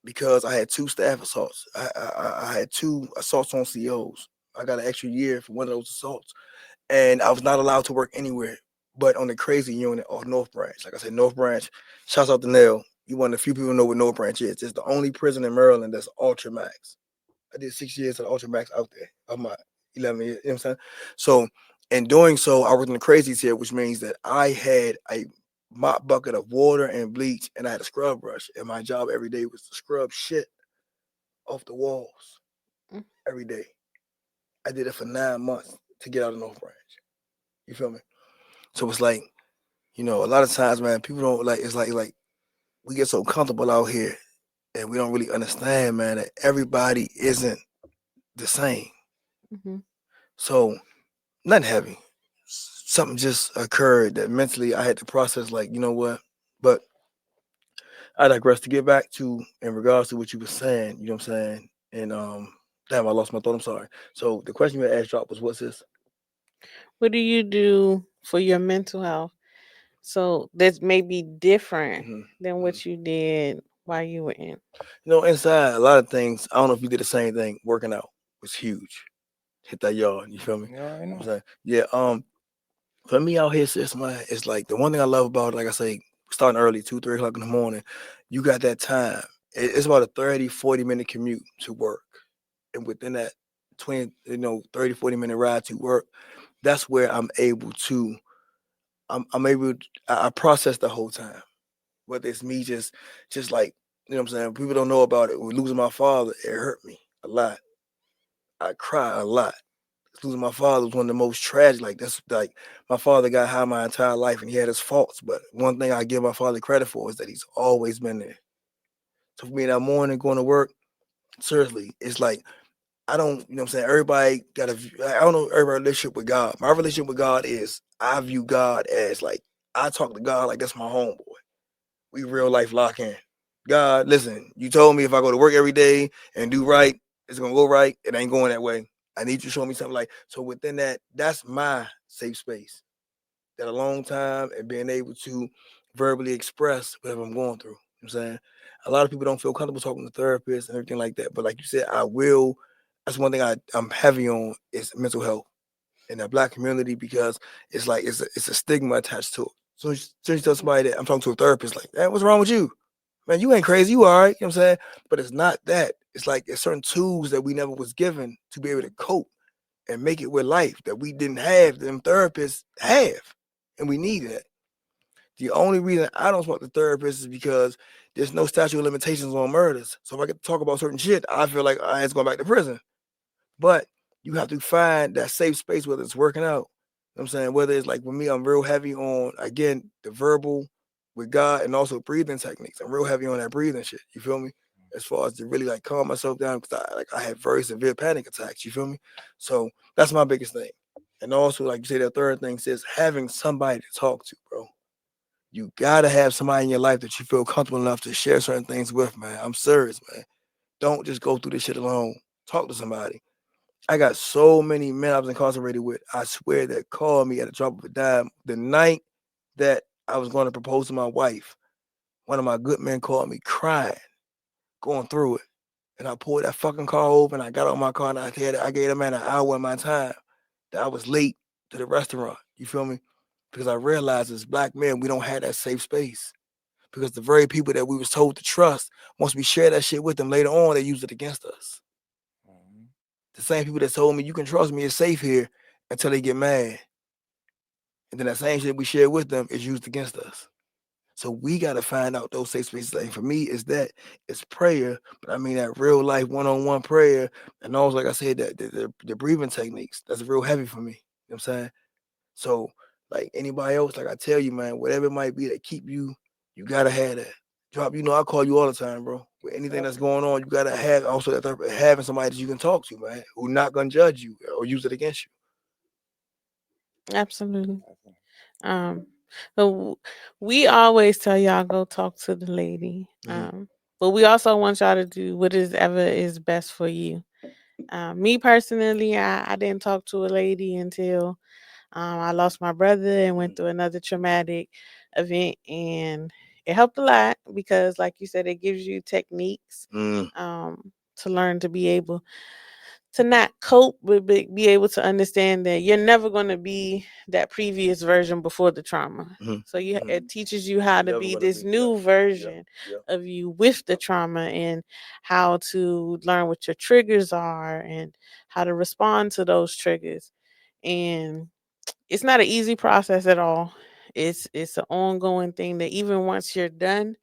because I had 2 staff assaults. I had 2 assaults on COs. I got an extra year for one of those assaults. and I was not allowed to work anywhere but on the crazy unit or North Branch. Like I said, North Branch. Shouts out to Nell. You one of the few people who know what North Branch is. It's the only prison in Maryland that's ultra max. I did 6 years of ultra max out there of my 11 years. You know what I'm saying? So in doing so, I worked in the crazies here, which means that I had a mop bucket of water and bleach, and I had a scrub brush. And my job every day was to scrub shit off the walls every day. I did it for 9 months to get out of North Branch. You feel me? So it's like, a lot of times, man, people don't it's like we get so comfortable out here and we don't really understand, man, that everybody isn't the same. Mm-hmm. So nothing heavy. Something just occurred that mentally I had to process, like, you know what? But I digress. To get back to in regards to what you were saying, you know what I'm saying? And damn, I lost my thought. I'm sorry. So the question you had asked dropped was, what's this? What do you do for your mental health? So that's maybe different than what you did while you were in. Inside a lot of things. I don't know if you did the same thing. Working out was huge. Hit that yard. You feel me? Yeah, I know. I'm saying, yeah. For me out here, sis, man, it's like the one thing I love about it, like I say, starting early, 2, 3 o'clock in the morning, you got that time. It's about a 30, 40-minute commute to work. And within that 20, 30, 40-minute ride to work, that's where I'm able to, I process the whole time. Whether it's me just like, you know what I'm saying? People don't know about it. With losing my father, it hurt me a lot. I cry a lot. Losing my father was one of the most tragic. Like, that's like, my father got high my entire life and he had his faults. But one thing I give my father credit for is that he's always been there. So for me that morning going to work, seriously, it's like, I don't, you know what I'm saying? Everybody got I don't know everybody's relationship with God. My relationship with God is, I view God as like, I talk to God like that's my homeboy. We real life lock in. God, listen, you told me if I go to work every day and do right, it's going to go right. It ain't going that way. I need you to show me something. Like, so within that, that's my safe space. That alone time and being able to verbally express whatever I'm going through. You know what I'm saying? A lot of people don't feel comfortable talking to therapists and everything like that. But like you said, I will. That's one thing I'm heavy on is mental health in the Black community, because it's like it's a stigma attached to it. So you tell somebody that I'm talking to a therapist, like, hey, what's wrong with you? Man, you ain't crazy, you all right. You know what I'm saying? But it's not that. It's like it's certain tools that we never was given to be able to cope and make it with life that we didn't have, them therapists have. And we need that. The only reason I don't smoke the therapist is because there's no statute of limitations on murders. So if I get to talk about certain shit, I feel like I ain't going back to prison. But you have to find that safe space, whether it's working out. You know what I'm saying? Whether it's like with me, I'm real heavy on, again, the verbal with God and also breathing techniques. I'm real heavy on that breathing shit. You feel me? As far as to really like calm myself down, because I have very severe panic attacks. You feel me? So that's my biggest thing. And also, like you say, the third thing says having somebody to talk to, bro. You gotta have somebody in your life that you feel comfortable enough to share certain things with, man. I'm serious, man. Don't just go through this shit alone. Talk to somebody. I got so many men I was incarcerated with, I swear, that called me at the drop of a dime. The night that I was going to propose to my wife, one of my good men called me crying, going through it. And I pulled that fucking car over and I got out of my car and I gave that man an hour of my time that I was late to the restaurant. You feel me? Because I realized as Black men, we don't have that safe space. Because the very people that we was told to trust, once we share that shit with them later on, they use it against us. The same people that told me you can trust me, it's safe here, until they get mad. And then that same shit we share with them is used against us. So we got to find out those safe spaces. And for me, it's prayer, but I mean that real life one-on-one prayer. And also, like I said, that the breathing techniques, that's real heavy for me. You know what I'm saying? So like anybody else, like I tell you, man, whatever it might be that keep you, you got to have that. Drop, I call you all the time, bro. With anything that's going on, you got to have also that having somebody that you can talk to, man, who's not going to judge you or use it against you. Absolutely. So we always tell y'all go talk to the lady. But we also want y'all to do whatever is best for you. Me personally, I didn't talk to a lady until I lost my brother and went through another traumatic event, and it helped a lot because, like you said, it gives you techniques to learn to be able to not cope, but be able to understand that you're never going to be that previous version before the trauma. So it teaches you how to be this new version of you with the trauma, and how to learn what your triggers are and how to respond to those triggers. And it's not an easy process at all. It's an ongoing thing that even once you're done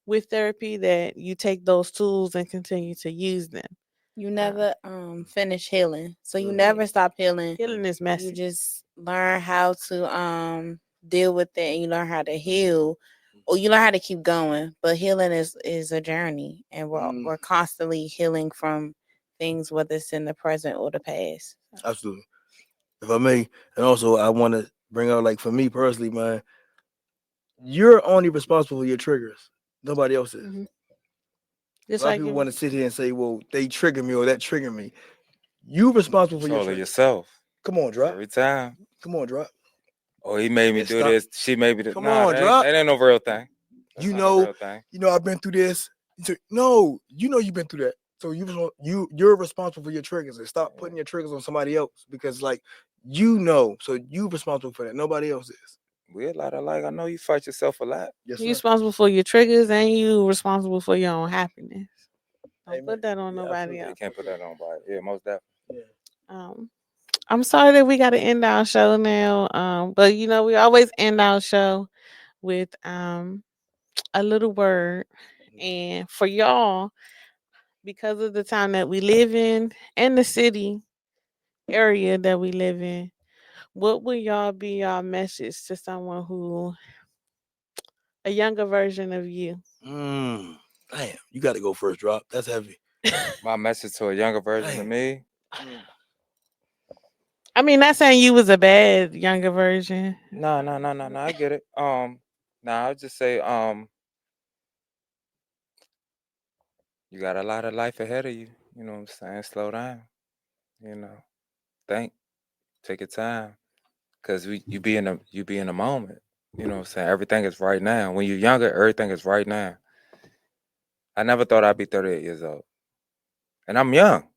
with therapy, that you take those tools and continue to use them. You never finish healing. So you never stop healing. Healing is messy. You just learn how to deal with it, and you learn how to heal, or you learn how to keep going. But healing is a journey, and we're constantly healing from things, whether it's in the present or the past. Absolutely. If I may, and also I want to bring out, like, for me personally, man, you're only responsible for your triggers. Nobody else is. Just a lot like of people you- want to sit here and say, well, they trigger me or that trigger me. You responsible for your Control it triggers. yourself. Come on, drop. Every time. Come on, drop. Oh, he made me And do stop. this. She made me do. Come Nah, on, that drop. ain't no real thing. That's You not a real know, thing. I've been through this. No, you've been through that. So you're responsible for your triggers, and stop putting your triggers on somebody else, because, like, so you responsible for that. Nobody else is. We a lot alike. I know you fight yourself a lot. Yes, you're sir. responsible for your triggers, and you responsible for your own happiness. Don't Amen. put that on Yeah, nobody absolutely. You else. can't put that on by. Yeah, most definitely. Yeah. I'm sorry that we got to end our show now. But we always end our show with a little word. And for y'all, because of the time that we live in and the city area that we live in, what would y'all be y'all message to someone who a younger version of you? Damn, you got to go first, drop. That's heavy. My message to a younger version of me. I mean, not saying you was a bad younger version. No. I get it. I'll just say, you got a lot of life ahead of you. You know what I'm saying? Slow down. Think. Take your time. Cause you be in the moment. You know what I'm saying? Everything is right now. When you're younger, everything is right now. I never thought I'd be 38 years old. And I'm young.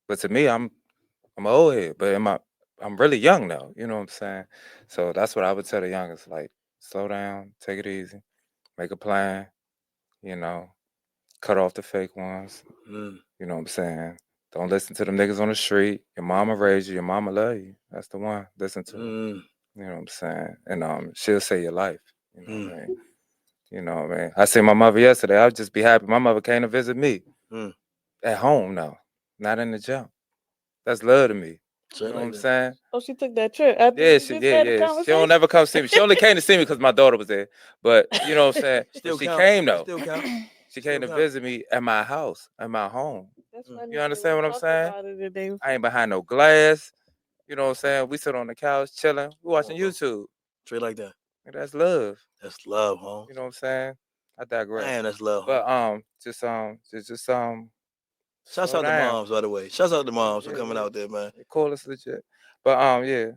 But to me, I'm an old head. But I'm really young now. You know what I'm saying? So that's what I would tell the youngest. Like, slow down, take it easy, make a plan, cut off the fake ones. You know what I'm saying? Don't listen to them niggas on the street. Your mama raised you, your mama love you. That's the one. Listen to her. You know what I'm saying? And she'll save your life. You know what I mean? You know what I mean? I seen my mother yesterday. I'd just be happy. My mother came to visit me at home now, not in the gym. That's love to me. You know what I'm saying? Oh, she took that trip. Yeah. She don't never come see me. She only came to see me because my daughter was there. But you know what I'm saying? Still she count. came though. Still count. She came to visit me at my house, at my home. You understand what I'm saying? I ain't behind no glass. You know what I'm saying? We sit on the couch chilling. We watching YouTube. Straight like that. That's love. That's love, home. You know what I'm saying? I digress. Man, that's love. But just shouts out to moms, by the way. Shouts out to moms for coming out there, man. Call us legit. But yeah.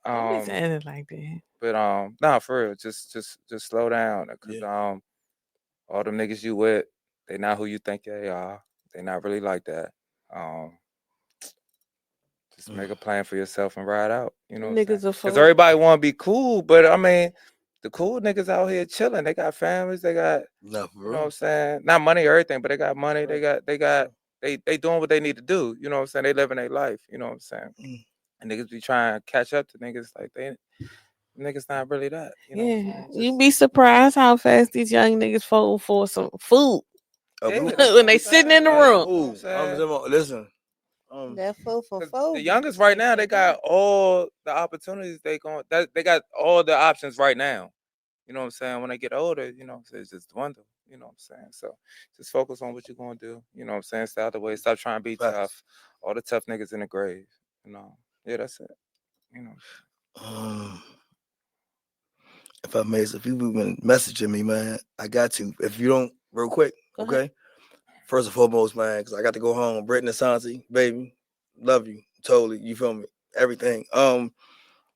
Don't be saying it like that. But nah, for real. Just slow down. Cause all them niggas you with, they not who you think they are. They not really like that. Just make a plan for yourself and ride out. You know what I'm saying? Because everybody want to be cool, but I mean, the cool niggas out here chilling. They got families. They got, you know what I'm saying? Not money or everything, but they got money. They doing what they need to do. You know what I'm saying? They living their life. You know what I'm saying? And niggas be trying to catch up to niggas like niggas not really that. You know what I'm saying? You be surprised how fast these young niggas fold for some food when they sitting in the room. Listen. That food for food. The youngest right now, they got all the opportunities. They got all the options right now. You know what I'm saying? When they get older, it's just dwindle. You know what I'm saying? So just focus on what you're gonna do. You know what I'm saying? Stay out the way. Stop trying to be tough. All the tough niggas in the grave. Yeah, that's it. If I may, if you've been messaging me, man, I got to. If you don't, real quick, okay? First and foremost, man, because I got to go home. Brittany Asante, baby, love you totally. You feel me? Everything.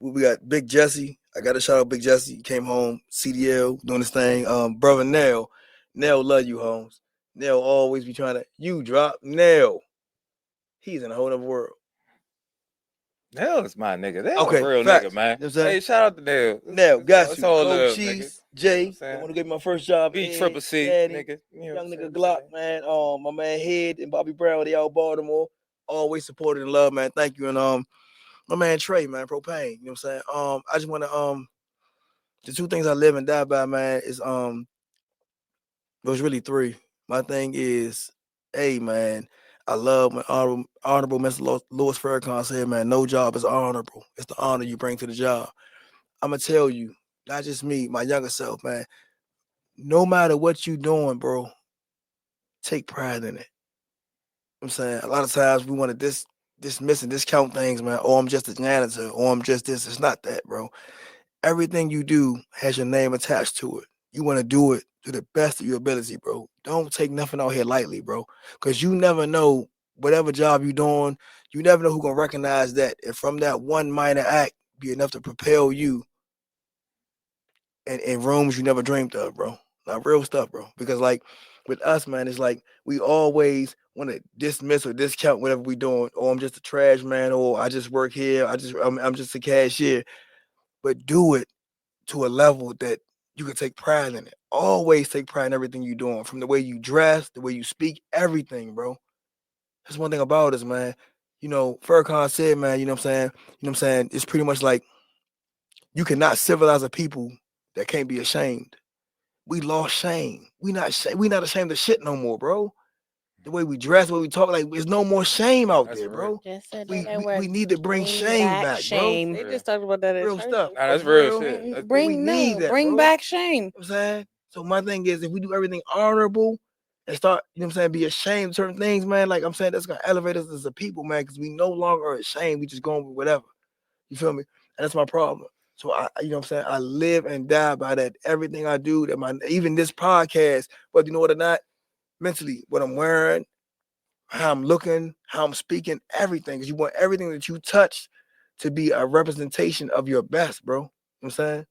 We got Big Jesse. I got to shout out Big Jesse. He came home, CDL, doing his thing. Brother Nell, love you, Holmes. Nell always be trying to. You drop Nell. He's in a whole other world. Nell is my nigga. Nell Okay, a real facts. nigga, man. You know what I'm saying? Hey, shout out to Nell. Now, got It's you. all Cold love, Cheese, nigga. Jay. You know I want to get my first job. B Ed, Triple C, Daddy, nigga. You know young what nigga I'm Glock, saying? man. My man Head and Bobby Brown, they all Baltimore. Always supported and love, man. Thank you. And my man Trey, man, Propane. You know what I'm saying? I just want to the two things I live and die by, man, is there's really three. My thing is, hey, man, I love when honorable Mr. Louis Farrakhan said, man, no job is honorable. It's the honor you bring to the job. I'm gonna tell you, not just me, my younger self, man. No matter what you doing, bro, take pride in it. I'm saying a lot of times we want to dismiss and discount things, man. Oh, I'm just a janitor, or I'm just this. It's not that, bro. Everything you do has your name attached to it. You want to do it to the best of your ability, bro. Don't take nothing out here lightly, bro. Because you never know whatever job you're doing, you never know who's gonna recognize that. And from that one minor act, be enough to propel you in rooms you never dreamed of, bro. Like real stuff, bro. Because like with us, man, it's like we always want to dismiss or discount whatever we doing. Oh, I'm just a trash man, or I just work here. I'm just a cashier. But do it to a level that you can take pride in it. Always take pride in everything you're doing, from the way you dress, the way you speak, everything, bro. That's one thing about us, man. You know, Farrakhan said, man, you know what I'm saying? You know what I'm saying? It's pretty much like you cannot civilize a people that can't be ashamed. We lost shame. We not ashamed of shit no more, bro. The way we dress, the way we talk, like there's no more shame out That's there, real. bro. Just said We, that we word. we need to bring Bring shame back back, shame. They Real. just talked about that at bro. Real church. stuff. Nah, that's For real real. shit. That's We need that, bring bro. back shame. You know what I'm saying? So my thing is, if we do everything honorable and start, you know what I'm saying, be ashamed of certain things, man, like I'm saying, that's gonna elevate us as a people, man, because we no longer are ashamed. We just going with whatever. You feel me? And that's my problem. So you know what I'm saying? I live and die by that. Everything I do, even this podcast, whether you know it or not, mentally, what I'm wearing, how I'm looking, how I'm speaking, everything. Because you want everything that you touch to be a representation of your best, bro. You know what I'm saying?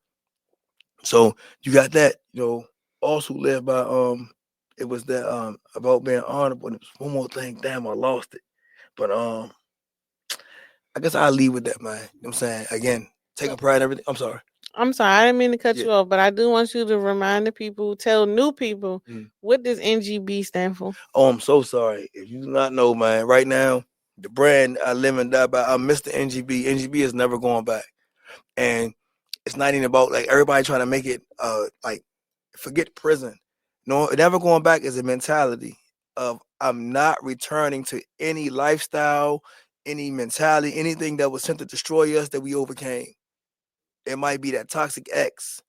So you got that, also live by it was that about being honorable. And it was one more thing. Damn, I lost it. But I guess I'll leave with that, man. You know what I'm saying? Again, taking pride in everything. I'm sorry. I'm sorry, I didn't mean to cut Yeah. you off, but I do want you to remind the people, tell new people, Mm. what does NGB stand for? Oh, I'm so sorry. If you do not know, man, right now, the brand I live and die by, I'm Mr. NGB. NGB is never going back. And it's not even about like everybody trying to make it like forget prison. No, never going back is a mentality of I'm not returning to any lifestyle, any mentality, anything that was sent to destroy us that we overcame. It might be that toxic ex.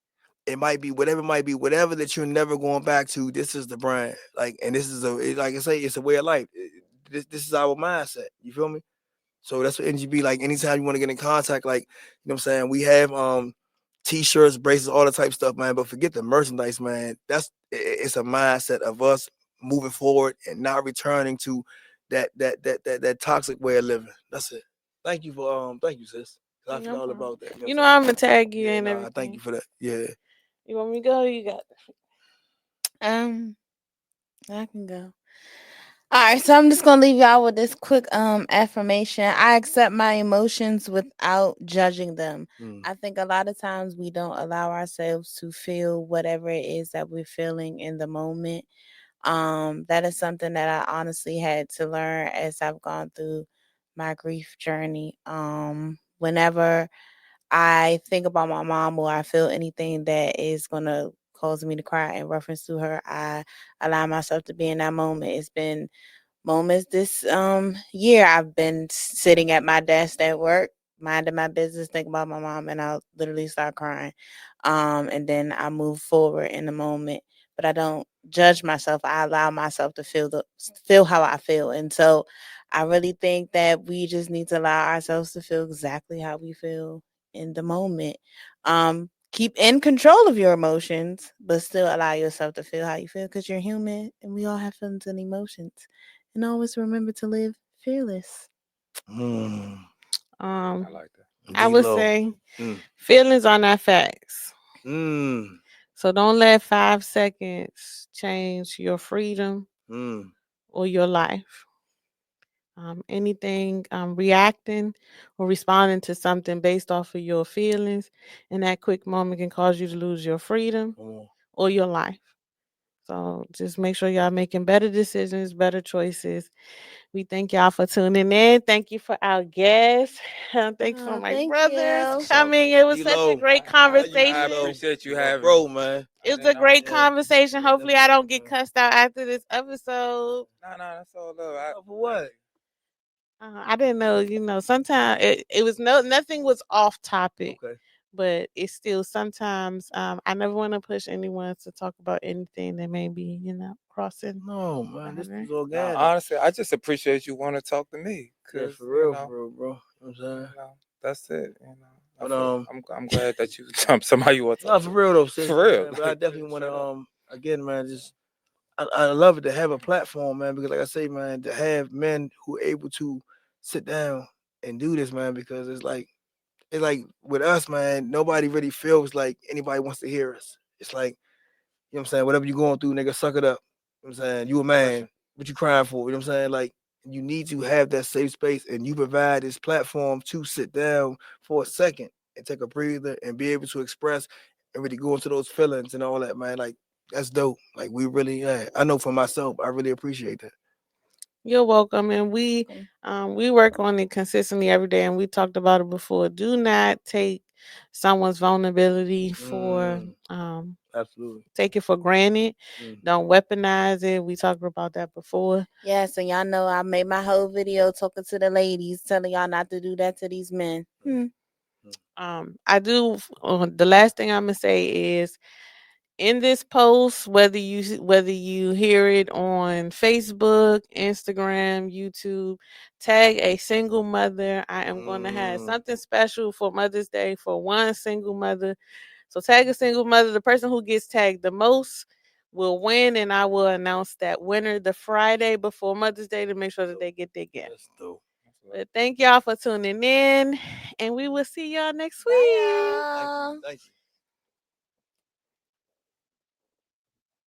It might be whatever it might be, whatever that you're never going back to. This is the brand. Like, and this is like I say, it's a way of life. This is our mindset. You feel me? So that's what NGB, like anytime you want to get in contact, like, you know what I'm saying? We have t-shirts, bracelets, all the type stuff, man. But forget the merchandise, man. It's a mindset of us moving forward and not returning to that toxic way of living. That's it. Thank you thank you, sis. I forgot all about that. You know I'm gonna tag you and I everything. thank you for that. Yeah. You want me to go? You got I can go. All right, so I'm just gonna leave y'all with this quick affirmation. I accept my emotions without judging them. I think a lot of times we don't allow ourselves to feel whatever it is that we're feeling in the moment. That is something that I honestly had to learn as I've gone through my grief journey. Whenever I think about my mom or I feel anything that is gonna cause me to cry in reference to her, I allow myself to be in that moment. It's been moments this year I've been sitting at my desk at work, minding my business, thinking about my mom, and I'll literally start crying. And then I move forward in the moment, but I don't judge myself. I allow myself to feel how I feel. And so I really think that we just need to allow ourselves to feel exactly how we feel in the moment. Keep in control of your emotions, but still allow yourself to feel how you feel, because you're human and we all have feelings and emotions. And always remember to live fearless. I like that. I would say feelings are not facts. So don't let 5 seconds change your freedom or your life. Anything reacting or responding to something based off of your feelings in that quick moment can cause you to lose your freedom or your life. So just make sure y'all making better decisions, better choices. We thank y'all for tuning in. Thank you for our guests. Thanks for my Thank brothers you. coming. It was such a great I conversation. appreciate you having bro, me. man. It was a great conversation. Hopefully, I don't get cussed out after this episode. No, that's all love. For what? I didn't know. Sometimes it was nothing was off topic. Okay. But it's still sometimes I never want to push anyone to talk about anything that may be, crossing. No, man, this is No, organic. honestly, I just appreciate you want to talk to me. Yeah, Cause, for real, bro. You know what I'm saying? That's it. But I'm glad that you somebody you want to talk no, for real though, sis, for real. Man, but I definitely want to again, man, just I love it to have a platform, man, because like I say, man, to have men who are able to sit down and do this, man, because it's like with us, man, nobody really feels like anybody wants to hear us. It's like, you know what I'm saying, whatever you're going through, nigga, suck it up. You know what I'm saying? You a man. What you crying for? You know what I'm saying? Like, you need to have that safe space, and you provide this platform to sit down for a second and take a breather and be able to express and really go into those feelings and all that, man. Like, that's dope. Like, we really, I know for myself, I really appreciate that. You're welcome, and we work on it consistently every day, and we talked about it before. Do not take someone's vulnerability for absolutely take it for granted. Don't weaponize it. We talked about that before. Yeah, so y'all know I made my whole video talking to the ladies, telling y'all not to do that to these men. I do. The last thing I'm gonna say is, in this post, whether you hear it on Facebook, Instagram, YouTube, tag a single mother. I am going to have something special for Mother's Day for one single mother. So tag a single mother. The person who gets tagged the most will win, and I will announce that winner the Friday before Mother's Day to make sure that they get their gift. That's dope. But thank y'all for tuning in, and we will see y'all next week. Bye, y'all. Thank you.